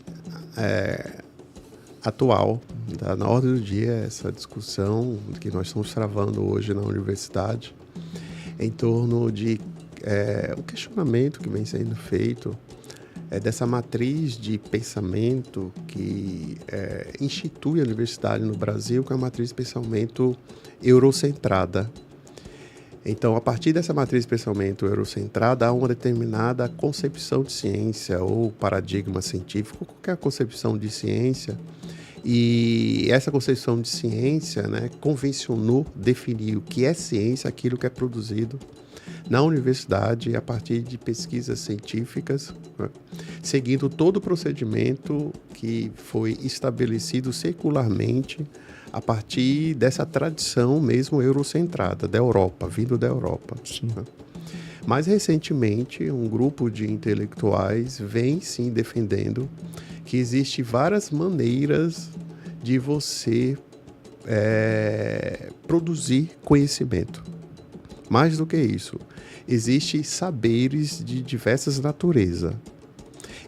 atual, tá na ordem do dia, essa discussão que nós estamos travando hoje na universidade em torno de um questionamento que vem sendo feito dessa matriz de pensamento que institui a universidade no Brasil, que é uma matriz de pensamento eurocentrada. Então, a partir dessa matriz de pensamento eurocentrada, há uma determinada concepção de ciência ou paradigma científico, qualquer concepção de ciência. E essa concepção de ciência, né, convencionou definir o que é ciência, aquilo que é produzido na universidade a partir de pesquisas científicas, né, seguindo todo o procedimento que foi estabelecido secularmente a partir dessa tradição mesmo eurocentrada da Europa, vindo da Europa. Né. Mais recentemente, um grupo de intelectuais vem sim defendendo que existem várias maneiras de você produzir conhecimento. Mais do que isso, existem saberes de diversas naturezas.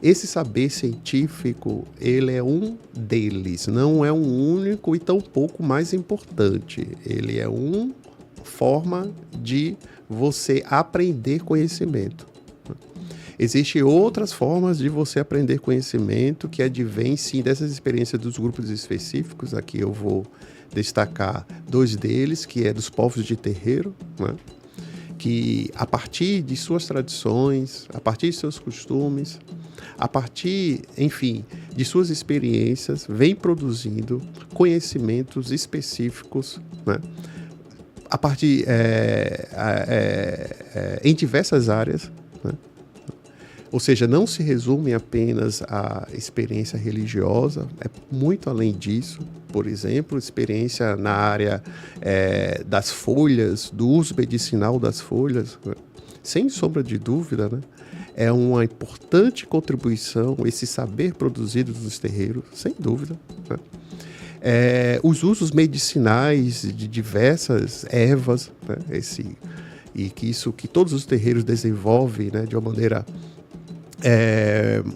Esse saber científico, ele é um deles, não é um único e tampouco mais importante. Ele é uma forma de você aprender conhecimento. Existem outras formas de você aprender conhecimento que advém, sim, dessas experiências dos grupos específicos. Aqui eu vou destacar 2 deles, que é dos povos de terreiro, né? Que a partir de suas tradições, a partir de seus costumes, a partir, enfim, de suas experiências, vem produzindo conhecimentos específicos, né? A partir em diversas áreas, né? Ou seja, não se resume apenas à experiência religiosa, é muito além disso. Por exemplo, experiência na área das folhas, do uso medicinal das folhas, né? Sem sombra de dúvida, né? É uma importante contribuição esse saber produzido dos terreiros, sem dúvida, né? Os usos medicinais de diversas ervas, né? Que todos os terreiros desenvolvem, né? De uma maneira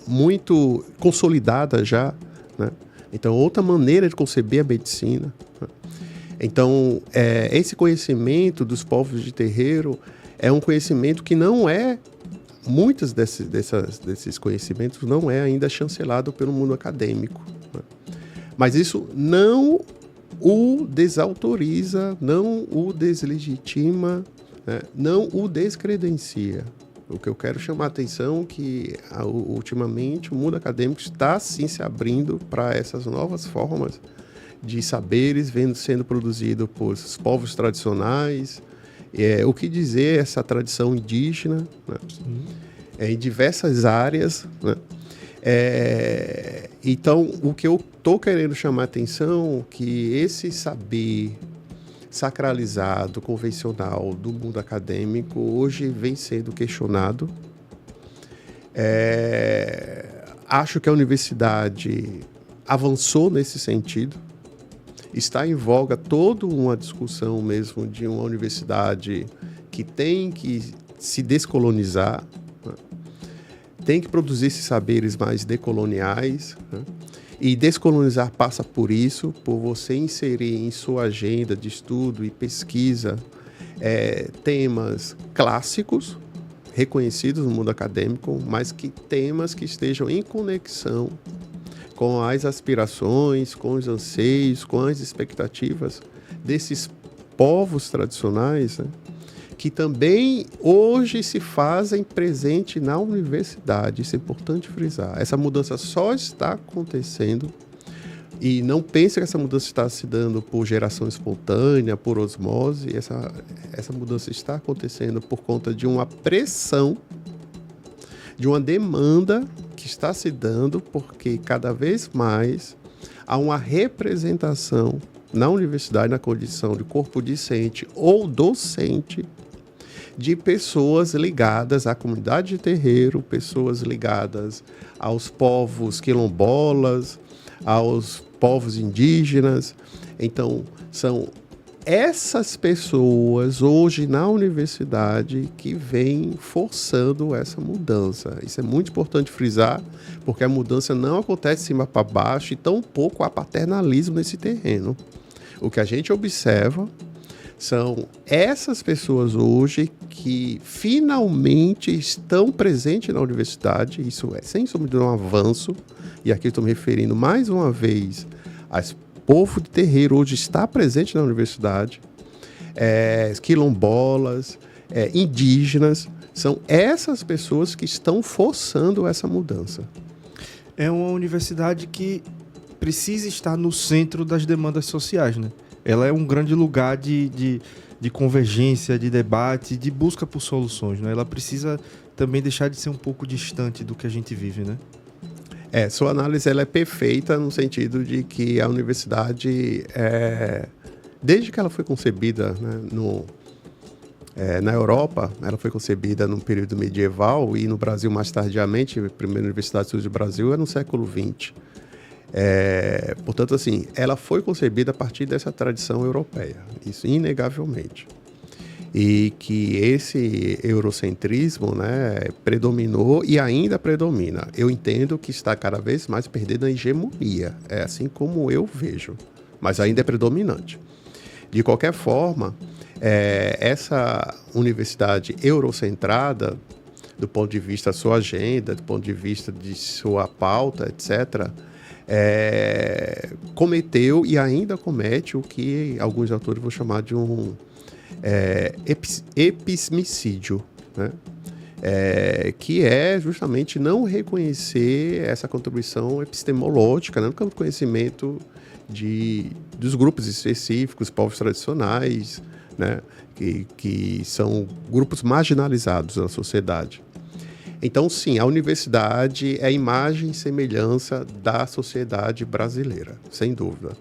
muito consolidada já, né? Então, outra maneira de conceber a medicina, né? Então, esse conhecimento dos povos de terreiro é um conhecimento que não é, muitos desses conhecimentos não é ainda chancelado pelo mundo acadêmico, né? Mas isso não o desautoriza, não o deslegitima, né? Não o descredencia. O que eu quero chamar a atenção é que, ultimamente, o mundo acadêmico está, sim, se abrindo para essas novas formas de saberes sendo produzido por povos tradicionais. O que dizer essa tradição indígena, né? Em diversas áreas, né? Então, o que eu estou querendo chamar a atenção é que esse saber sacralizado, convencional do mundo acadêmico, hoje vem sendo questionado. Acho que a universidade avançou nesse sentido. Está em voga toda uma discussão mesmo de uma universidade que tem que se descolonizar, né? Tem que produzir esses saberes mais decoloniais, né? E descolonizar passa por isso, por você inserir em sua agenda de estudo e pesquisa temas clássicos, reconhecidos no mundo acadêmico, mas que temas que estejam em conexão com as aspirações, com os anseios, com as expectativas desses povos tradicionais, né? Que também hoje se fazem presente na universidade. Isso é importante frisar. Essa mudança só está acontecendo, e não pense que essa mudança está se dando por geração espontânea, por osmose. Essa mudança está acontecendo por conta de uma pressão, de uma demanda que está se dando, porque cada vez mais há uma representação na universidade, na condição de corpo discente ou docente, de pessoas ligadas à comunidade de terreiro, pessoas ligadas aos povos quilombolas, aos povos indígenas. Então, são essas pessoas hoje na universidade que vêm forçando essa mudança. Isso é muito importante frisar, porque a mudança não acontece de cima para baixo e tampouco há paternalismo nesse terreno. O que a gente observa são essas pessoas hoje que finalmente estão presentes na universidade. Isso é, sem sombra de um avanço, e aqui estou me referindo mais uma vez ao povo de terreiro, hoje está presente na universidade, quilombolas, indígenas, são essas pessoas que estão forçando essa mudança. É uma universidade que precisa estar no centro das demandas sociais, né? Ela é um grande lugar de convergência, de debate, de busca por soluções, né? Ela precisa também deixar de ser um pouco distante do que a gente vive, né? Sua análise ela é perfeita no sentido de que a universidade, desde que ela foi concebida, né, na Europa, ela foi concebida no período medieval, e no Brasil mais tardiamente, a primeira universidade surge do Brasil é no século XX. Portanto, assim, ela foi concebida a partir dessa tradição europeia, isso inegavelmente. E que esse eurocentrismo, né, predominou e ainda predomina. Eu entendo que está cada vez mais perdendo a hegemonia, é assim como eu vejo, mas ainda é predominante. De qualquer forma, essa universidade eurocentrada do ponto de vista da sua agenda, do ponto de vista de sua pauta, etc., cometeu e ainda comete o que alguns autores vão chamar de um epismicídio, né? Que é justamente não reconhecer essa contribuição epistemológica, né, no conhecimento dos grupos específicos, povos tradicionais, né, que são grupos marginalizados na sociedade. Então, sim, a universidade é a imagem e semelhança da sociedade brasileira, sem dúvida.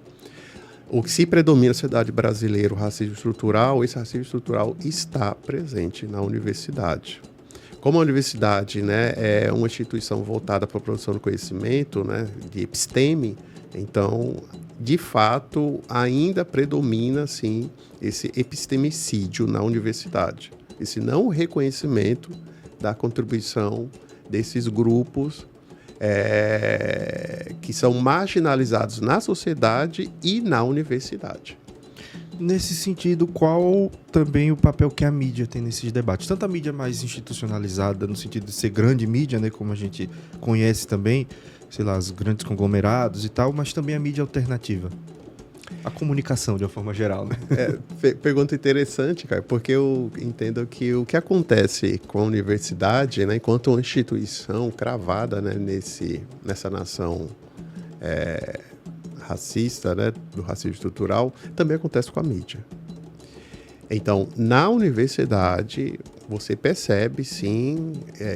O que se predomina na sociedade brasileira, o racismo estrutural, esse racismo estrutural está presente na universidade. Como a universidade, né, é uma instituição voltada para a produção do conhecimento, né, de episteme, então, de fato, ainda predomina, sim, esse epistemicídio na universidade. Esse não reconhecimento da contribuição desses grupos que são marginalizados na sociedade e na universidade. Nesse sentido, qual também o papel que a mídia tem nesses debates? Tanto a mídia mais institucionalizada, no sentido de ser grande mídia, né, como a gente conhece também, sei lá, os grandes conglomerados e tal, mas também a mídia alternativa. A comunicação, de uma forma geral, né? Pergunta interessante, cara, porque eu entendo que o que acontece com a universidade, né, enquanto uma instituição cravada, né, nessa nação racista, né, do racismo estrutural, também acontece com a mídia. Então, na universidade, você percebe, sim,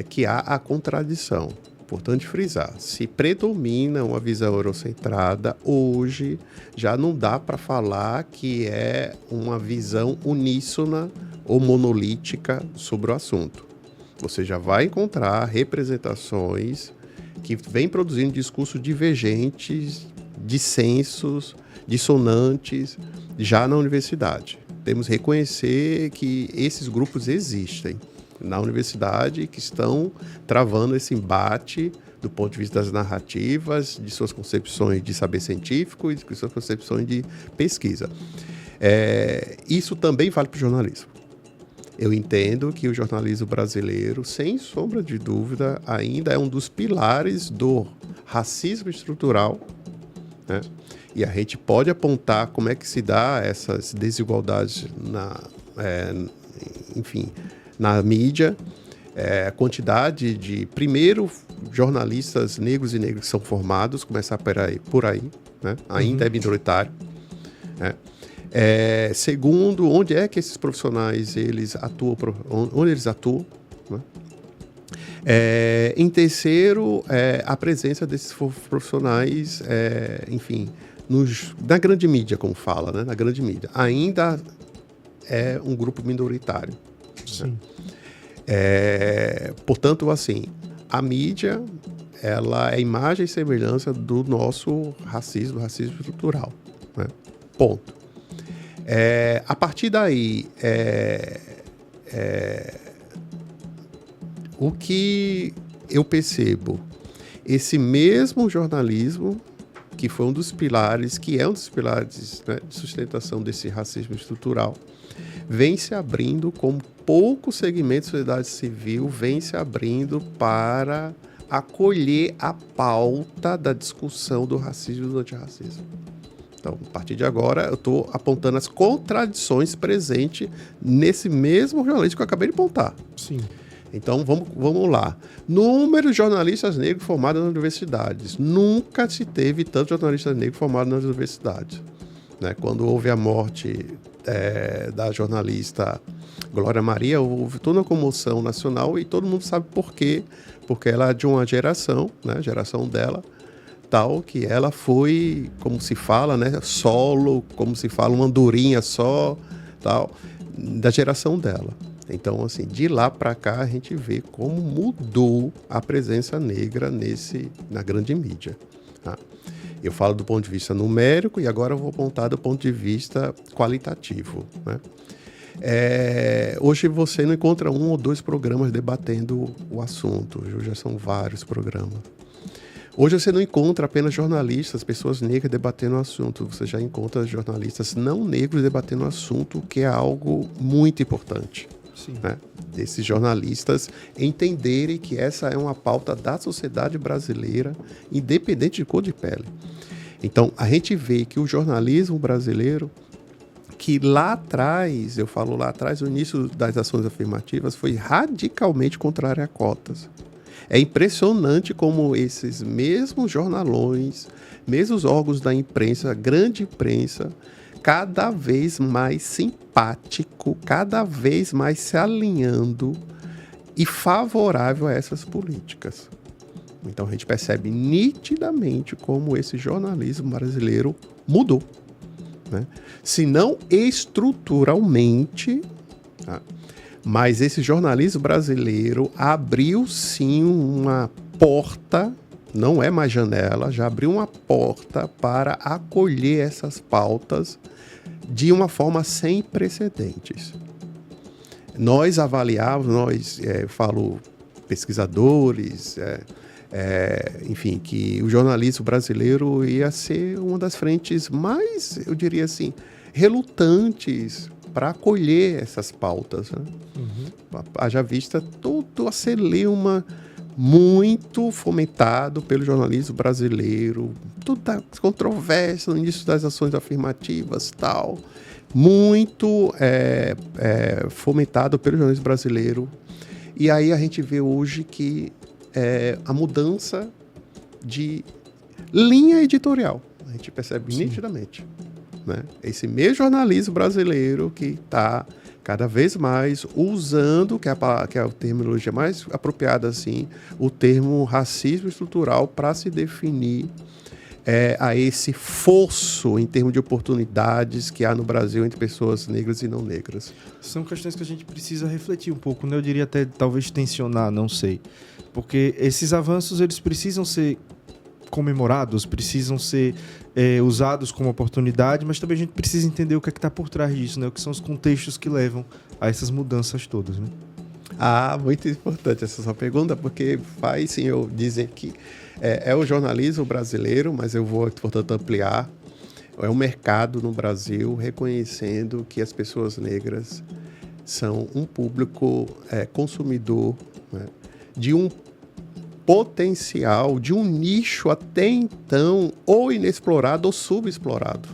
que há a contradição. Importante frisar, se predomina uma visão eurocentrada, hoje já não dá para falar que é uma visão uníssona ou monolítica sobre o assunto. Você já vai encontrar representações que vêm produzindo discursos divergentes, dissensos, dissonantes, já na universidade. Temos que reconhecer que esses grupos existem na universidade, que estão travando esse embate do ponto de vista das narrativas, de suas concepções de saber científico e de suas concepções de pesquisa. Isso também vale para o jornalismo. Eu entendo que o jornalismo brasileiro, sem sombra de dúvida, ainda é um dos pilares do racismo estrutural, né? E a gente pode apontar como é que se dá essas desigualdades na mídia, a quantidade de, primeiro, jornalistas negros e negras que são formados, começar por aí, né? Ainda é minoritário, né? Segundo, onde é que esses profissionais eles atuam, onde eles atuam, né? Em terceiro, a presença desses profissionais, na grande mídia, como fala, né? Na grande mídia, ainda é um grupo minoritário. Sim. Portanto, assim, a mídia, ela é imagem e semelhança do nosso racismo estrutural, né? Ponto. A partir daí, o que eu percebo, esse mesmo jornalismo, que foi um dos pilares, né, de sustentação desse racismo estrutural, vem se abrindo, como poucos segmentos da sociedade civil, vem se abrindo para acolher a pauta da discussão do racismo e do antirracismo. Então, a partir de agora, eu estou apontando as contradições presentes nesse mesmo jornalismo que eu acabei de apontar. Sim. Então, vamos lá. Número de jornalistas negros formados nas universidades. Nunca se teve tantos jornalistas negros formados nas universidades, né? Quando houve a morte da jornalista Glória Maria, houve toda uma comoção nacional e todo mundo sabe por quê. Porque ela é de uma geração, né? Geração dela, tal, que ela foi, como se fala, né? Solo, como se fala, uma andorinha só, tal, da geração dela. Então, assim, de lá para cá a gente vê como mudou a presença negra na grande mídia, tá? Eu falo do ponto de vista numérico e agora eu vou apontar do ponto de vista qualitativo, né? Hoje você não encontra 1 ou 2 programas debatendo o assunto, hoje já são vários programas. Hoje você não encontra apenas jornalistas, pessoas negras debatendo o assunto, você já encontra jornalistas não negros debatendo o assunto, que é algo muito importante. né? Desses jornalistas entenderem que essa é uma pauta da sociedade brasileira, independente de cor de pele. Então, a gente vê que o jornalismo brasileiro, que lá atrás, eu falo lá atrás, o início das ações afirmativas foi radicalmente contrário a cotas. É impressionante como esses mesmos jornalões, mesmos órgãos da imprensa, grande imprensa, cada vez mais simpático, cada vez mais se alinhando e favorável a essas políticas. Então a gente percebe nitidamente como esse jornalismo brasileiro mudou, né? Se não estruturalmente, tá? Mas esse jornalismo brasileiro abriu sim uma porta, não é mais janela, já abriu uma porta para acolher essas pautas de uma forma sem precedentes. Nós avaliávamos, eu falo pesquisadores, enfim, que o jornalismo brasileiro ia ser uma das frentes mais, eu diria assim, relutantes para acolher essas pautas, né? Haja vista todo a celeuma muito fomentado pelo jornalismo brasileiro, toda a controvérsia no início das ações afirmativas, tal, muito fomentado pelo jornalismo brasileiro. E aí a gente vê hoje que a mudança de linha editorial, a gente percebe nitidamente, né? Esse mesmo jornalismo brasileiro que está cada vez mais usando, que é a terminologia mais apropriada, assim, o termo racismo estrutural para se definir a esse fosso em termos de oportunidades que há no Brasil entre pessoas negras e não negras. São questões que a gente precisa refletir um pouco, né? Eu diria até talvez tensionar, não sei. Porque esses avanços eles precisam ser comemorados, precisam ser usados como oportunidade, mas também a gente precisa entender o que é que está por trás disso, né? O que são os contextos que levam a essas mudanças todas, né? Muito importante essa sua pergunta, porque faz sim eu dizer que é o jornalismo brasileiro, mas eu vou, portanto, ampliar. É o mercado no Brasil reconhecendo que as pessoas negras são um público consumidor, né, de um potencial, de um nicho até então ou inexplorado ou subexplorado.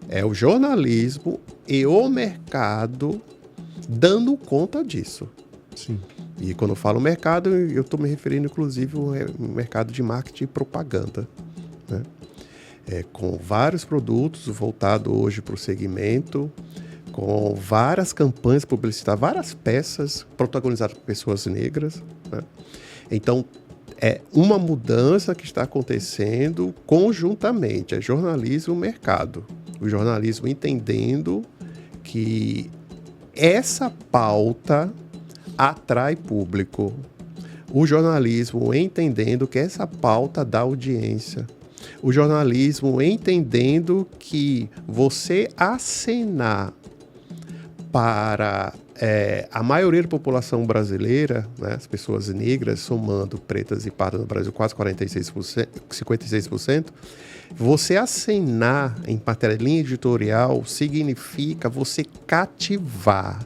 É o jornalismo e o mercado dando conta disso. Sim. E quando eu falo mercado, eu estou me referindo inclusive ao mercado de marketing e propaganda, né? Com vários produtos voltados hoje para o segmento, com várias campanhas publicitárias, várias peças protagonizadas por pessoas negras, né? Então, é uma mudança que está acontecendo conjuntamente, é jornalismo e mercado. O jornalismo entendendo que essa pauta atrai público. O jornalismo entendendo que essa pauta dá audiência. O jornalismo entendendo que você acenar para a maioria da população brasileira, né, as pessoas negras, somando pretas e pardas no Brasil, quase 46%, 56%, você acenar em matéria de linha editorial significa você cativar,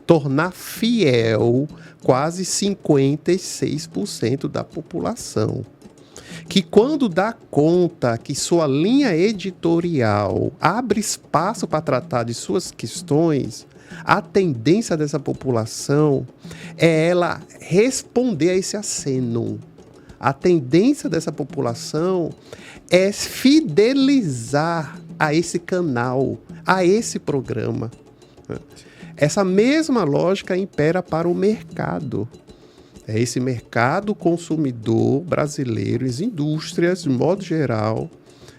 tornar fiel quase 56% da população. Que quando dá conta que sua linha editorial abre espaço para tratar de suas questões, a tendência dessa população é ela responder a esse aceno. A tendência dessa população é fidelizar a esse canal, a esse programa. Essa mesma lógica impera para o mercado. É esse mercado consumidor brasileiro, as indústrias de modo geral,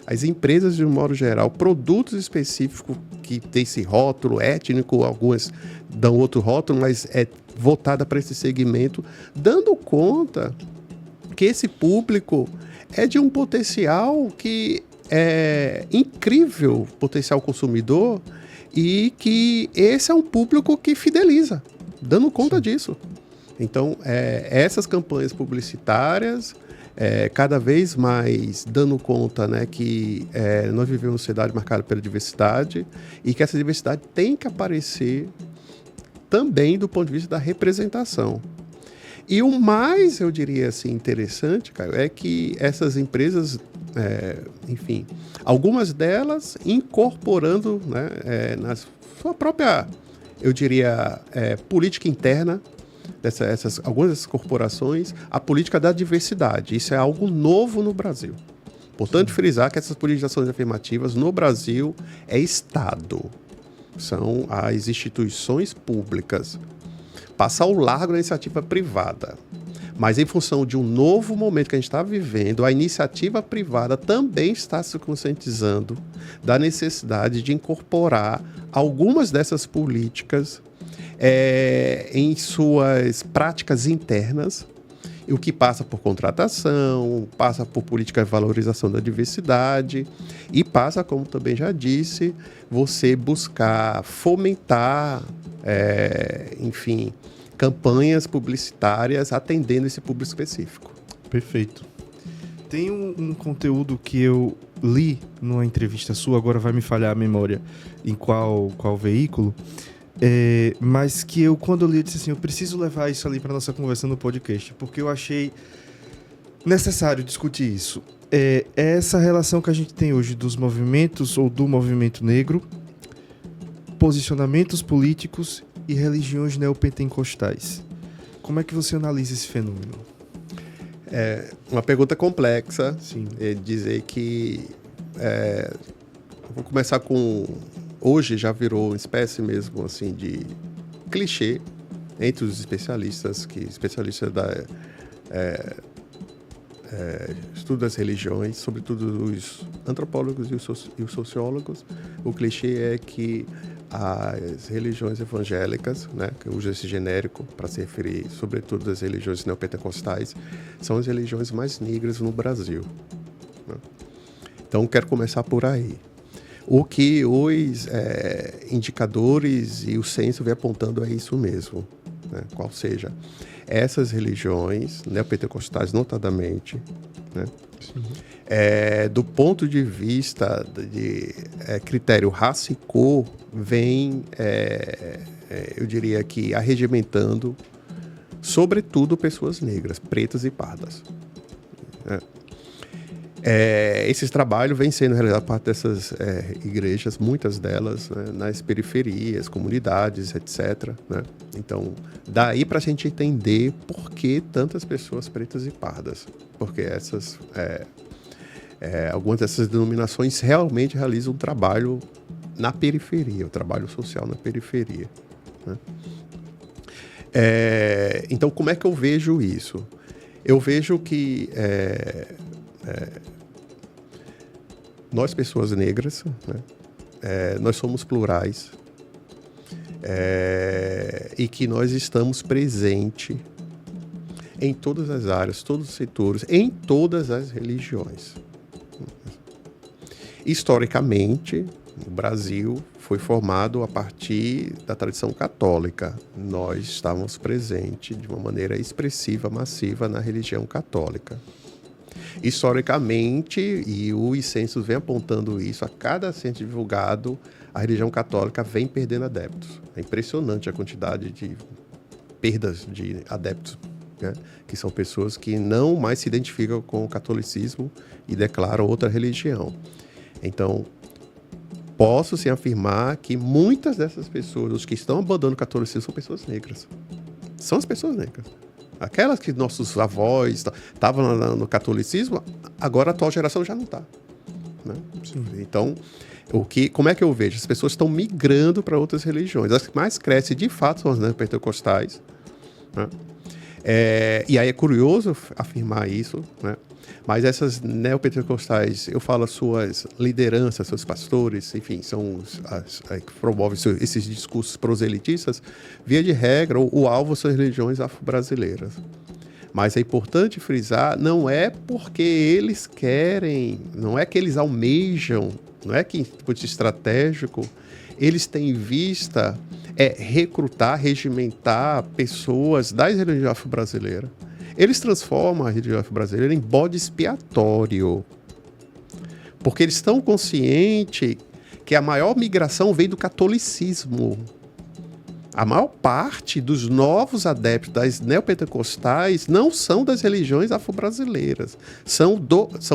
as empresas de modo geral, produtos específicos que tem esse rótulo étnico, algumas dão outro rótulo, mas é voltada para esse segmento, dando conta que esse público é de um potencial que é incrível, potencial consumidor, e que esse é um público que fideliza, dando conta disso. Então, essas campanhas publicitárias, cada vez mais dando conta, né, que nós vivemos uma sociedade marcada pela diversidade e que essa diversidade tem que aparecer também do ponto de vista da representação. E o mais, eu diria assim, interessante, Caio, é que essas empresas, enfim, algumas delas incorporando, né, na sua própria, eu diria, política interna, algumas dessas corporações, a política da diversidade. Isso é algo novo no Brasil. Importante frisar que essas políticas de ações afirmativas no Brasil é Estado. São as instituições públicas. Passa ao largo da iniciativa privada. Mas em função de um novo momento que a gente está vivendo, a iniciativa privada também está se conscientizando da necessidade de incorporar algumas dessas políticas em suas práticas internas, o que passa por contratação, passa por política de valorização da diversidade e passa, como também já disse, você buscar fomentar, enfim, campanhas publicitárias atendendo esse público específico. Perfeito. Tem um conteúdo que eu li numa entrevista sua, agora vai me falhar a memória em qual veículo, mas que quando eu li, eu disse assim, eu preciso levar isso ali para nossa conversa no podcast, porque eu achei necessário discutir isso. Essa relação que a gente tem hoje dos movimentos ou do movimento negro, posicionamentos políticos e religiões neopentecostais. Como é que você analisa esse fenômeno? Uma pergunta complexa. Sim. Dizer que... vou começar com... Hoje já virou uma espécie mesmo assim de clichê entre os especialistas da estudo das religiões, sobretudo os antropólogos e os sociólogos. O clichê é que as religiões evangélicas, né, que eu uso esse genérico para se referir sobretudo às religiões neopentecostais, são as religiões mais negras no Brasil, né? Então quero começar por aí. O que os indicadores e o censo vem apontando é isso mesmo, né? Qual seja, essas religiões neopentecostais, notadamente, né? Do ponto de vista de critério raça e cor, vem, eu diria que, arregimentando, sobretudo, pessoas negras, pretas e pardas, né? Esses trabalhos vêm sendo realizados por parte dessas igrejas, muitas delas, né, nas periferias, comunidades, etc., né? Então, daí para a gente entender por que tantas pessoas pretas e pardas, porque algumas dessas denominações realmente realizam um trabalho na periferia, o trabalho social na periferia, né? Então, como é que eu vejo isso? Eu vejo que nós, pessoas negras, né, nós somos plurais, e que nós estamos presentes em todas as áreas, todos os setores, em todas as religiões. Historicamente, o Brasil foi formado a partir da tradição católica. Nós estávamos presentes de uma maneira expressiva, massiva na religião católica. Historicamente, e o censo vem apontando isso, a cada censo divulgado, a religião católica vem perdendo adeptos. É impressionante a quantidade de perdas de adeptos, né? Que são pessoas que não mais se identificam com o catolicismo e declaram outra religião. Então, posso sim afirmar que muitas dessas pessoas, os que estão abandonando o catolicismo, são pessoas negras. São as pessoas negras. Aquelas que nossos avós estavam no catolicismo, agora a atual geração já não está, né? Então, como é que eu vejo? As pessoas estão migrando para outras religiões. As que mais crescem, de fato, são as neopentecostais, né? E aí é curioso afirmar isso, né? Mas essas neopentecostais, eu falo as suas lideranças, seus pastores, enfim, são as que promovem esses discursos proselitistas, via de regra, o alvo são as religiões afro-brasileiras. Mas é importante frisar, não é porque eles querem, não é que eles almejam, não é que, em ponto estratégico, eles têm em vista recrutar, regimentar pessoas das religiões afro-brasileiras. Eles transformam a religião afro-brasileira em bode expiatório, porque eles estão conscientes que a maior migração veio do catolicismo. A maior parte dos novos adeptos das neopentecostais não são das religiões afro-brasileiras. São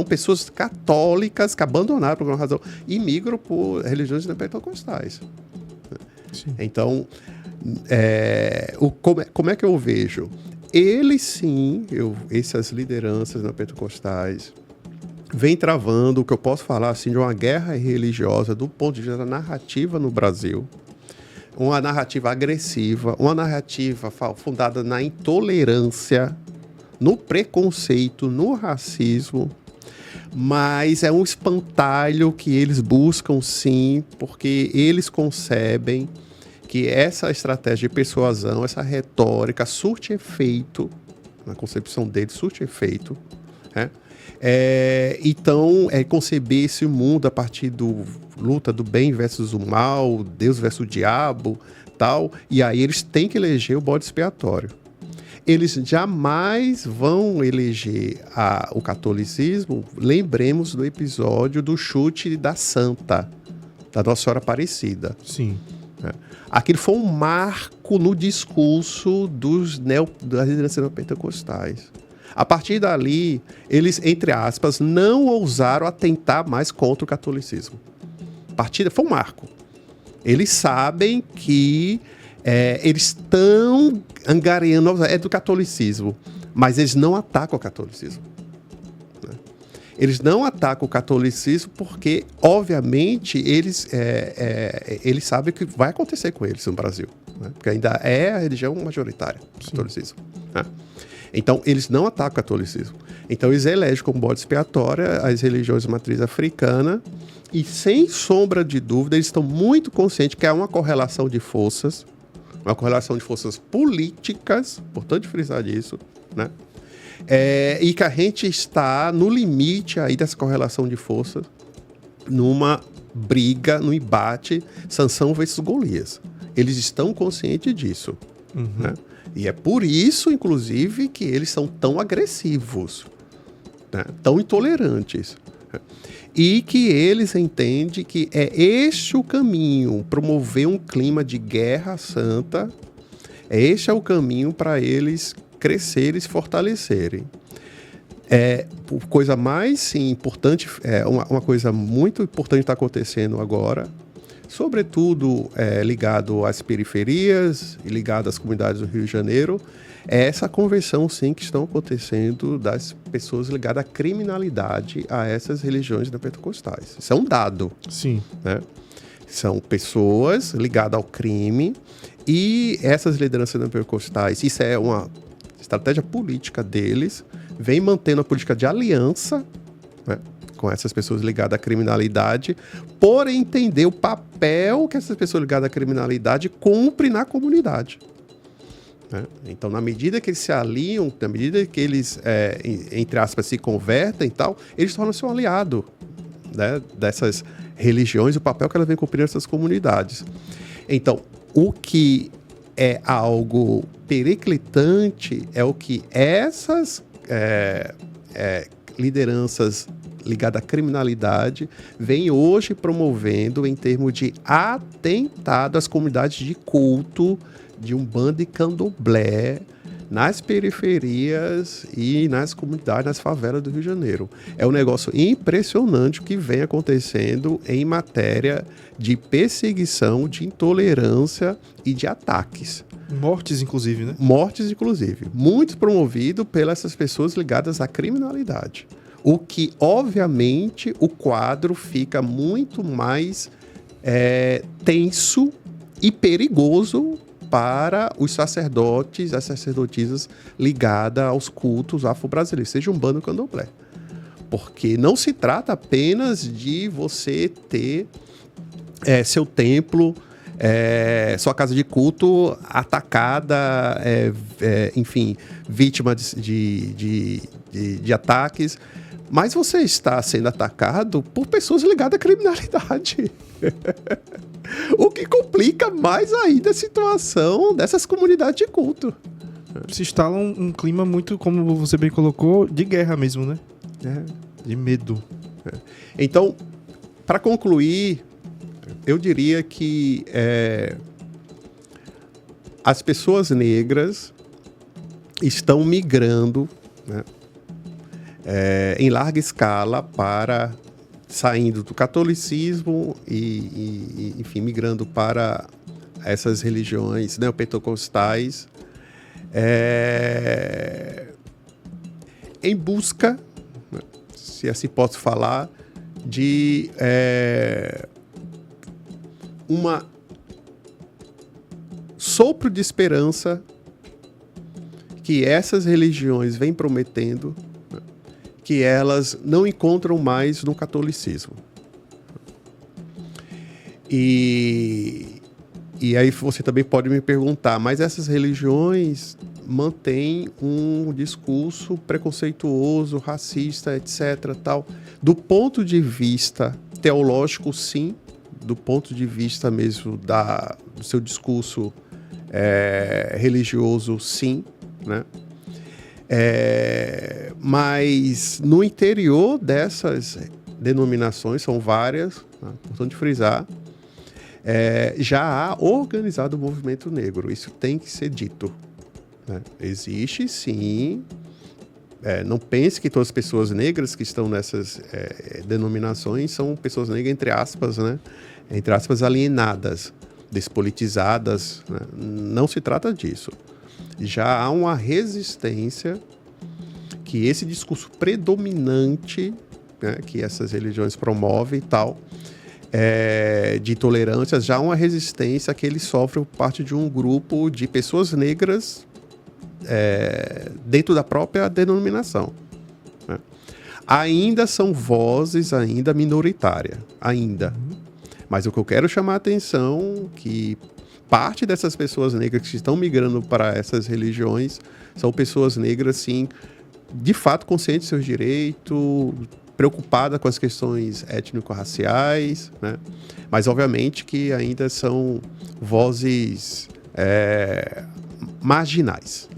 pessoas católicas que abandonaram, por alguma razão, e migram por religiões neopentecostais. Sim. Então, como é que eu vejo? Eles sim, essas lideranças neopentecostais, vêm travando o que eu posso falar assim, de uma guerra religiosa do ponto de vista da narrativa no Brasil. Uma narrativa agressiva, uma narrativa fundada na intolerância, no preconceito, no racismo, mas é um espantalho que eles buscam sim, porque eles concebem que essa estratégia de persuasão, essa retórica surte efeito, na concepção deles, surte efeito, né? Então, conceber esse mundo a partir do luta do bem versus o mal, Deus versus o diabo, tal, e aí eles têm que eleger o bode expiatório. Eles jamais vão eleger o catolicismo. Lembremos do episódio do chute da Santa, da Nossa Senhora Aparecida. Sim. Aquilo foi um marco no discurso das lideranças neopentecostais. A partir dali, eles, entre aspas, não ousaram atentar mais contra o catolicismo. Foi um marco. Eles sabem que eles estão angariando do catolicismo, mas eles não atacam o catolicismo. Né? Eles não atacam o catolicismo porque, obviamente, eles sabem o que vai acontecer com eles no Brasil. Né? Porque ainda é a religião majoritária, o catolicismo. Né? Então, eles não atacam o catolicismo. Então, eles elegem como bode expiatório as religiões de matriz africana e, sem sombra de dúvida, eles estão muito conscientes que há uma correlação de forças políticas, importante frisar isso, né? E que a gente está no limite aí dessa correlação de forças, numa briga, no embate, Sansão versus Golias. Eles estão conscientes disso, né? E é por isso, inclusive, que eles são tão agressivos, né? Tão intolerantes. E que eles entendem que é este o caminho, promover um clima de guerra santa, este é o caminho para eles crescerem e se fortalecerem. Coisa mais importante, uma coisa muito importante está acontecendo agora, sobretudo ligado às periferias e ligado às comunidades do Rio de Janeiro, é essa conversão, sim, que estão acontecendo das pessoas ligadas à criminalidade a essas religiões neopentecostais. Isso é um dado. Sim. Né? São pessoas ligadas ao crime e essas lideranças neopentecostais, isso é uma estratégia política deles, vem mantendo a política de aliança, né, com essas pessoas ligadas à criminalidade, por entender o papel que essas pessoas ligadas à criminalidade cumprem na comunidade. Né? Então, na medida que eles se alinham, na medida que eles, entre aspas, se convertem e tal, eles tornam-se um aliado, né, dessas religiões e o papel que elas vêm cumprindo nessas comunidades. Então, o que é algo periclitante é o que essas lideranças ligadas à criminalidade vêm hoje promovendo em termos de atentado às comunidades de culto de Umbanda e Candomblé nas periferias e nas comunidades, nas favelas do Rio de Janeiro. É um negócio impressionante o que vem acontecendo em matéria de perseguição, de intolerância e de ataques. Mortes, inclusive, né? Mortes, inclusive. Muito promovido pelas essas pessoas ligadas à criminalidade. O que, obviamente, o quadro fica muito mais tenso e perigoso para os sacerdotes, as sacerdotisas ligadas aos cultos afro-brasileiros, seja Umbanda ou Candomblé. Porque não se trata apenas de você ter seu templo, sua casa de culto atacada, enfim, vítima de ataques, mas você está sendo atacado por pessoas ligadas à criminalidade. O que complica mais ainda a situação dessas comunidades de culto. Se instala um clima muito, como você bem colocou, de guerra mesmo, né? De medo. Então, para concluir, eu diria que as pessoas negras estão migrando, né, em larga escala saindo do catolicismo enfim, migrando para essas religiões neopentecostais, em busca, se assim posso falar, de uma sopro de esperança que essas religiões vêm prometendo, que elas não encontram mais no catolicismo. E aí você também pode me perguntar, mas essas religiões mantêm um discurso preconceituoso, racista, etc. Tal. Do ponto de vista teológico, sim. Do ponto de vista mesmo do seu discurso religioso, sim, né? Mas no interior dessas denominações, são várias, né, importante frisar, já há organizado o movimento negro. Isso tem que ser dito, né? Existe, sim. Não pense que todas as pessoas negras que estão nessas denominações são pessoas negras, entre aspas, né? Entre aspas, alienadas, despolitizadas, né? Não se trata disso. Já há uma resistência que esse discurso predominante, né, que essas religiões promovem e tal, de intolerância, já há uma resistência que eles sofrem por parte de um grupo de pessoas negras dentro da própria denominação, né? Ainda são vozes ainda minoritárias, ainda. Mas o que eu quero chamar a atenção é que parte dessas pessoas negras que estão migrando para essas religiões são pessoas negras, sim, de fato conscientes de seus direitos, preocupadas com as questões étnico-raciais, né? Mas obviamente que ainda são vozes marginais.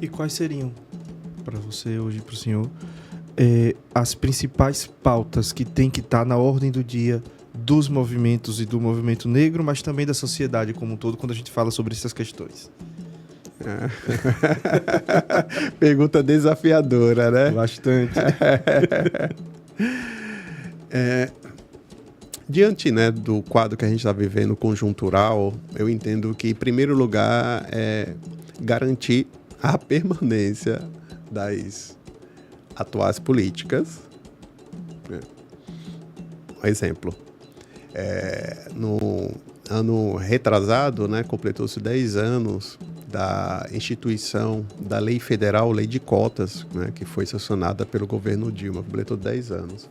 E quais seriam, para você hoje, para o senhor, as principais pautas que tem que estar na ordem do dia dos movimentos e do movimento negro, mas também da sociedade como um todo, quando a gente fala sobre essas questões? Pergunta desafiadora, né? Bastante. Diante, né, do quadro que a gente está vivendo conjuntural, eu entendo que, em primeiro lugar, é garantir a permanência das atuais políticas. Um exemplo. No ano retrasado, né, completou-se 10 anos da instituição da Lei Federal, Lei de Cotas, né, que foi sancionada pelo governo Dilma, completou 10 anos.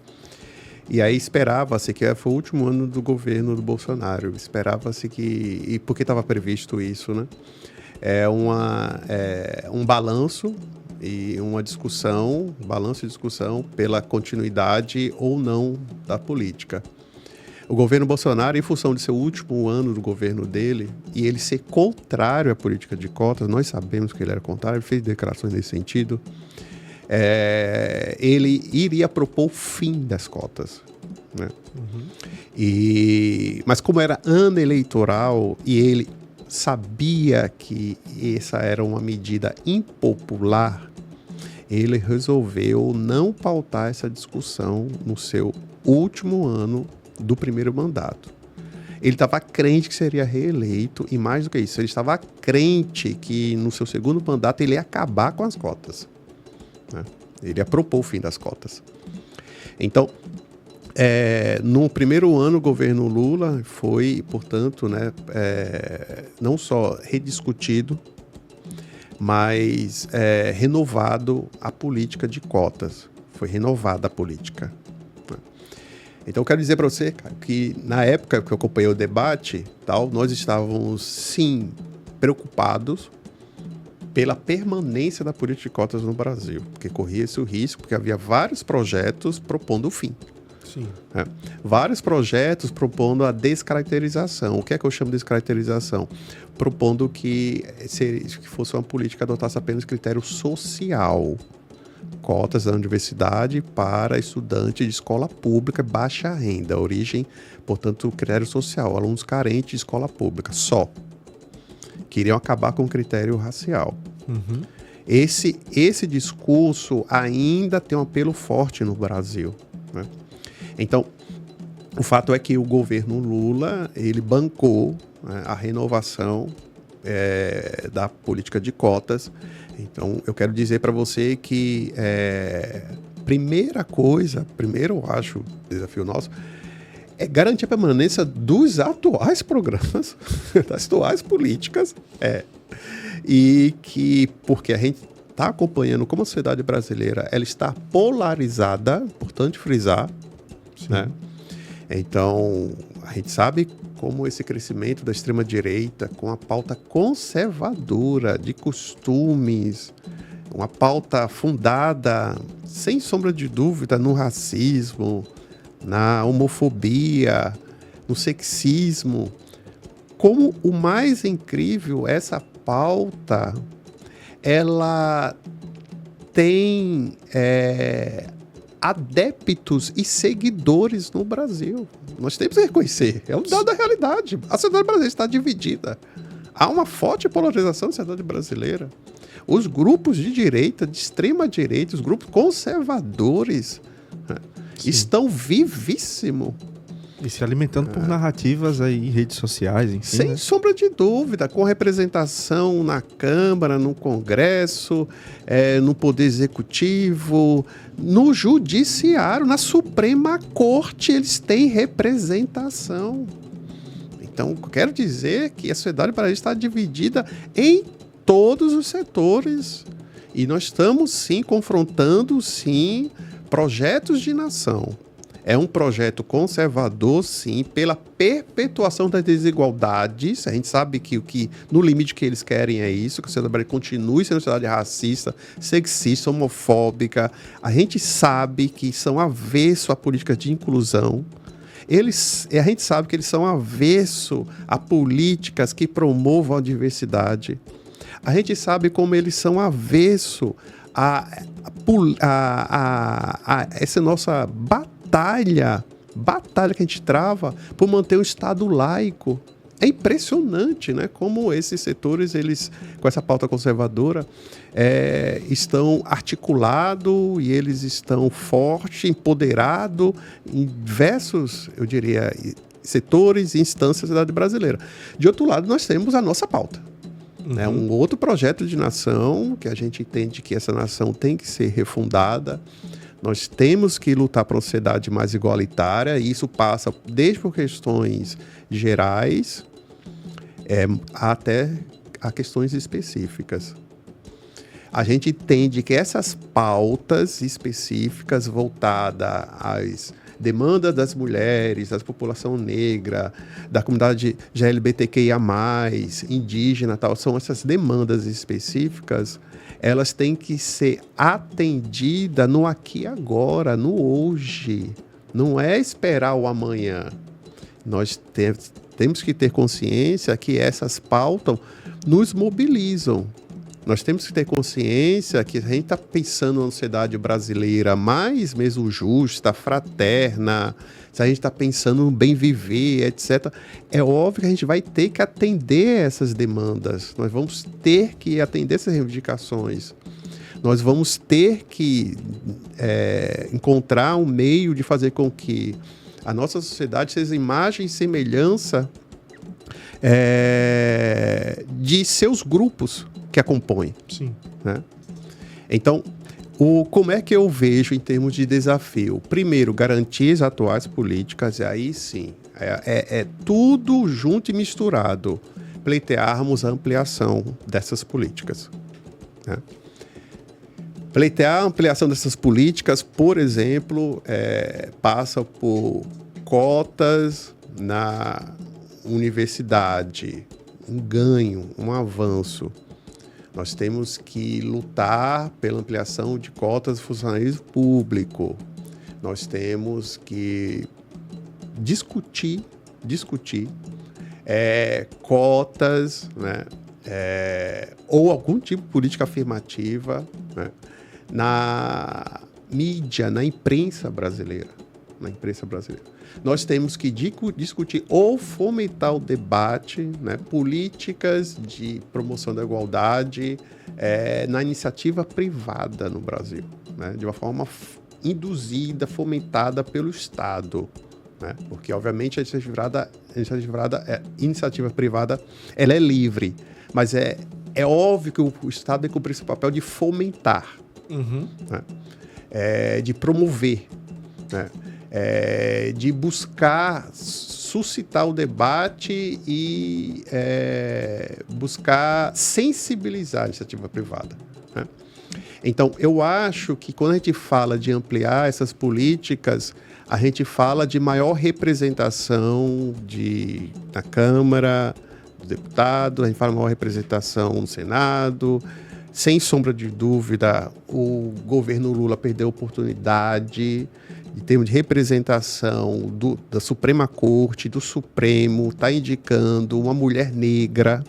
E aí esperava-se que foi o último ano do governo do Bolsonaro, esperava-se que, e por que estava previsto isso, né? Um balanço e uma discussão, balanço e discussão pela continuidade ou não da política. O governo Bolsonaro, em função de seu último ano do governo dele, e ele ser contrário à política de cotas, nós sabemos que ele era contrário, ele fez declarações nesse sentido, ele iria propor o fim das cotas, né? Mas como era ano eleitoral e ele sabia que essa era uma medida impopular, ele resolveu não pautar essa discussão no seu último ano do primeiro mandato. Ele estava crente que seria reeleito e, mais do que isso, ele estava crente que no seu segundo mandato ele ia acabar com as cotas, né? Ele ia propor o fim das cotas. Então, no primeiro ano, o governo Lula foi, portanto, né, não só rediscutido, mas renovado a política de cotas. Foi renovada a política. Então, eu quero dizer para você, cara, que na época que eu acompanhei o debate, tal, nós estávamos, sim, preocupados pela permanência da política de cotas no Brasil, porque corria esse risco, porque havia vários projetos propondo o fim. Sim. Vários projetos propondo a descaracterização. O que é que eu chamo de descaracterização? Propondo que fosse uma política que adotasse apenas critério social. Cotas da universidade para estudantes de escola pública baixa renda, origem, portanto, critério social, alunos carentes de escola pública, só. queriam acabar com o critério racial. Uhum. Esse discurso ainda tem um apelo forte no Brasil, né? Então, o fato é que o governo Lula, ele bancou, né, a renovação da política de cotas. Então, eu quero dizer para você que primeiro eu acho, desafio nosso, é garantir a permanência dos atuais programas, das atuais políticas, e que, porque a gente está acompanhando como a sociedade brasileira ela está polarizada, importante frisar, né? Então, a gente sabe como esse crescimento da extrema-direita com a pauta conservadora de costumes, uma pauta fundada, sem sombra de dúvida, no racismo, na homofobia, no sexismo. Como o mais incrível, essa pauta, ela tem adeptos e seguidores no Brasil. Nós temos que reconhecer, é um dado da realidade. A sociedade brasileira está dividida. Há uma forte polarização da sociedade brasileira. Os grupos de direita, de extrema direita, os grupos conservadores, estão vivíssimos. E se alimentando por narrativas aí em redes sociais, enfim. Sem sombra de dúvida, com representação na Câmara, no Congresso, no Poder Executivo, no Judiciário, na Suprema Corte, eles têm representação. Então, quero dizer que a sociedade brasileira está dividida em todos os setores. E nós estamos, sim, confrontando, sim, projetos de nação. É um projeto conservador, sim, pela perpetuação das desigualdades. A gente sabe que no limite que eles querem é isso, que a sociedade brasileira continue sendo uma sociedade racista, sexista, homofóbica. A gente sabe que são avesso à política de inclusão. A gente sabe que eles são avesso a políticas que promovam a diversidade. A gente sabe como eles são avesso a essa nossa batalha que a gente trava por manter o Estado laico. É impressionante, né? Como esses setores, eles, com essa pauta conservadora, estão articulados e eles estão fortes, empoderados em diversos, eu diria, setores e instâncias da sociedade brasileira. De outro lado, nós temos a nossa pauta. É um outro projeto de nação que a gente entende que essa nação tem que ser refundada. Nós temos que lutar por uma sociedade mais igualitária, e isso passa desde por questões gerais até a questões específicas. A gente entende que essas pautas específicas voltadas às demandas das mulheres, da população negra, da comunidade LGBTQIA+, indígena, tal, são essas demandas específicas, elas têm que ser atendidas no aqui e agora, no hoje. Não é esperar o amanhã. Nós temos que ter consciência que essas pautas nos mobilizam. Nós temos que ter consciência que a gente está pensando numa sociedade brasileira mais mesmo justa, fraterna, se a gente está pensando no bem viver, etc. É óbvio que a gente vai ter que atender essas demandas. Nós vamos ter que atender essas reivindicações. Nós vamos ter que encontrar um meio de fazer com que a nossa sociedade seja imagem e semelhança de seus grupos que a compõem. Sim. Né? Então, como é que eu vejo em termos de desafio? Primeiro, garantir as atuais políticas, e aí sim, tudo junto e misturado, pleitearmos a ampliação dessas políticas. Né? Pleitear a ampliação dessas políticas, por exemplo, passa por cotas na universidade, um ganho, um avanço. Nós temos que lutar pela ampliação de cotas de funcionalismo público. Nós temos que discutir cotas, né, ou algum tipo de política afirmativa, né, na mídia, na imprensa brasileira. na imprensa brasileira. Nós temos que discutir ou fomentar o debate, né, políticas de promoção da igualdade na iniciativa privada no Brasil, né, de uma forma induzida, fomentada pelo Estado. Né, porque, obviamente, a iniciativa privada ela é livre, mas é óbvio que o Estado tem que cumprir esse papel de fomentar, né, de promover, né, de buscar suscitar o debate e buscar sensibilizar a iniciativa privada. Né? Então, eu acho que quando a gente fala de ampliar essas políticas, a gente fala de maior representação na Câmara dos Deputados, a gente fala de maior representação no Senado. Sem sombra de dúvida, o governo Lula perdeu a oportunidade em termos de representação da Suprema Corte, do Supremo, está indicando uma mulher negra.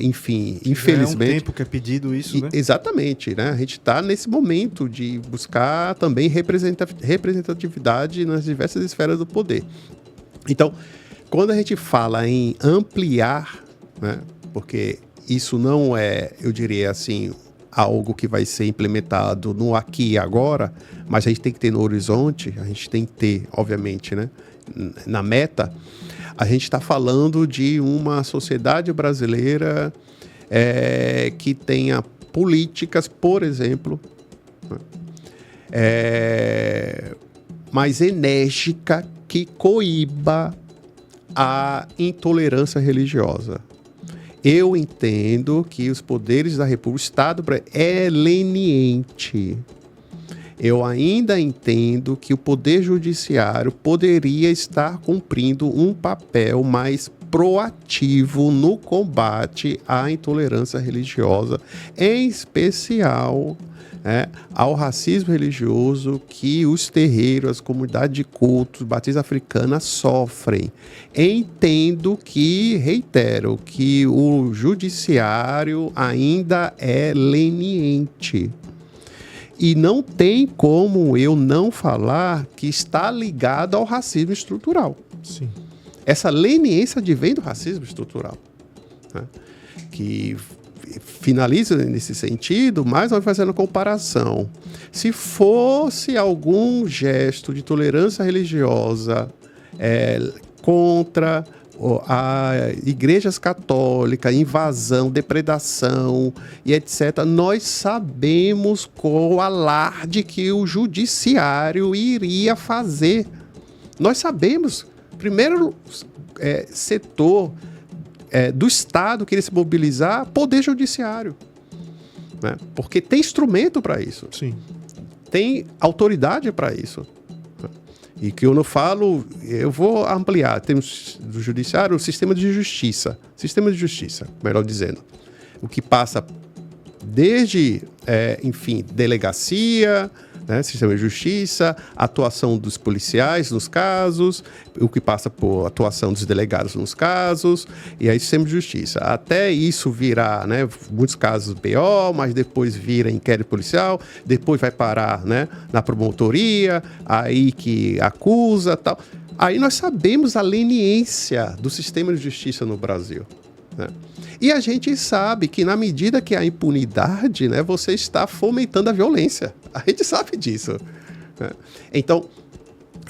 Enfim, infelizmente... É um tempo que é pedido isso, né? Exatamente, né? A gente está nesse momento de buscar também representatividade nas diversas esferas do poder. Então, quando a gente fala em ampliar, né, porque isso não é, eu diria assim, algo que vai ser implementado no aqui e agora, mas a gente tem que ter no horizonte, a gente tem que ter, obviamente, né, na meta, a gente está falando de uma sociedade brasileira que tenha políticas, por exemplo, mais enérgica, que coíba a intolerância religiosa. Eu entendo que os poderes da República, o Estado é leniente. Eu ainda entendo que o Poder Judiciário poderia estar cumprindo um papel mais proativo no combate à intolerância religiosa, em especial ao racismo religioso que os terreiros, as comunidades de cultos batistas africanas sofrem. Entendo que, reitero, que o judiciário ainda é leniente. E não tem como eu não falar que está ligado ao racismo estrutural. Sim. Essa leniência advém do racismo estrutural, né? Que finaliza nesse sentido, mais uma vez fazendo comparação. Se fosse algum gesto de tolerância religiosa contra igrejas católicas, invasão, depredação e etc., nós sabemos qual o alarde que o judiciário iria fazer. Nós sabemos. Primeiro setor do Estado querer se mobilizar, poder judiciário. Né? Porque tem instrumento para isso. Sim. Tem autoridade para isso. E que eu não falo, eu vou ampliar. Temos do judiciário o sistema de justiça. Sistema de justiça, melhor dizendo. O que passa desde, delegacia, né, sistema de justiça, atuação dos policiais nos casos, o que passa por atuação dos delegados nos casos, e aí sistema de justiça. Até isso virar, né, muitos casos BO, mas depois vira inquérito policial, depois vai parar, né, na promotoria, aí que acusa, tal. Aí nós sabemos a leniência do sistema de justiça no Brasil, né? E a gente sabe que na medida que há impunidade, né, você está fomentando a violência. A gente sabe disso, né? Então,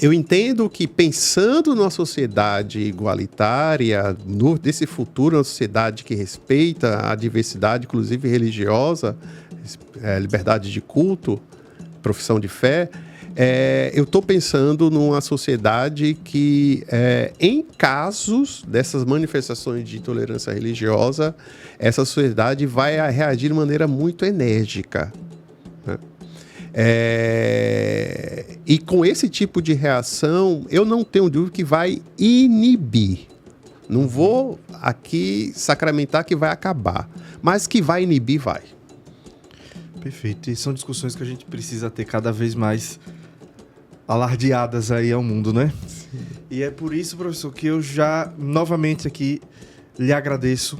eu entendo que pensando numa sociedade igualitária, desse futuro, uma sociedade que respeita a diversidade, inclusive religiosa, liberdade de culto, profissão de fé, eu estou pensando numa sociedade que, em casos dessas manifestações de intolerância religiosa, essa sociedade vai reagir de maneira muito enérgica, né? E com esse tipo de reação, eu não tenho dúvida que vai inibir. Não vou aqui sacramentar que vai acabar, mas que vai inibir, vai. Perfeito. E são discussões que a gente precisa ter cada vez mais alardeadas aí ao mundo, né? Sim. E é por isso, professor, que eu já novamente aqui lhe agradeço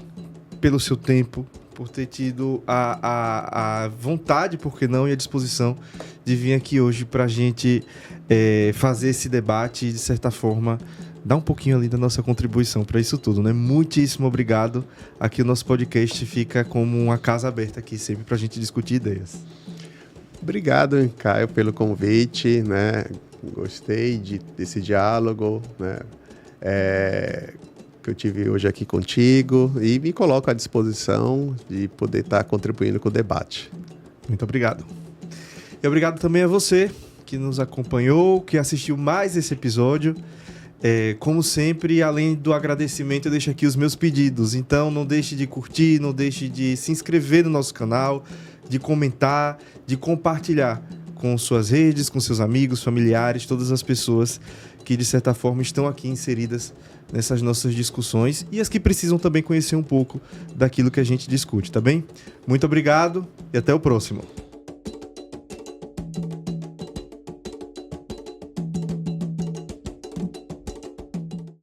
pelo seu tempo, por ter tido a vontade, por que não, e a disposição de vir aqui hoje para a gente fazer esse debate e, de certa forma, dar um pouquinho ali da nossa contribuição para isso tudo, né? Muitíssimo obrigado. Aqui o nosso podcast fica como uma casa aberta aqui, sempre para a gente discutir ideias. Obrigado, Caio, pelo convite, né? Gostei desse diálogo, né? Que eu tive hoje aqui contigo e me coloco à disposição de poder estar contribuindo com o debate. Muito obrigado. E obrigado também a você que nos acompanhou, que assistiu mais esse episódio. Como sempre, além do agradecimento, eu deixo aqui os meus pedidos. Então, não deixe de curtir, não deixe de se inscrever no nosso canal, de comentar, de compartilhar com suas redes, com seus amigos, familiares, todas as pessoas que, de certa forma, estão aqui inseridas nessas nossas discussões e as que precisam também conhecer um pouco daquilo que a gente discute, tá bem? Muito obrigado e até o próximo.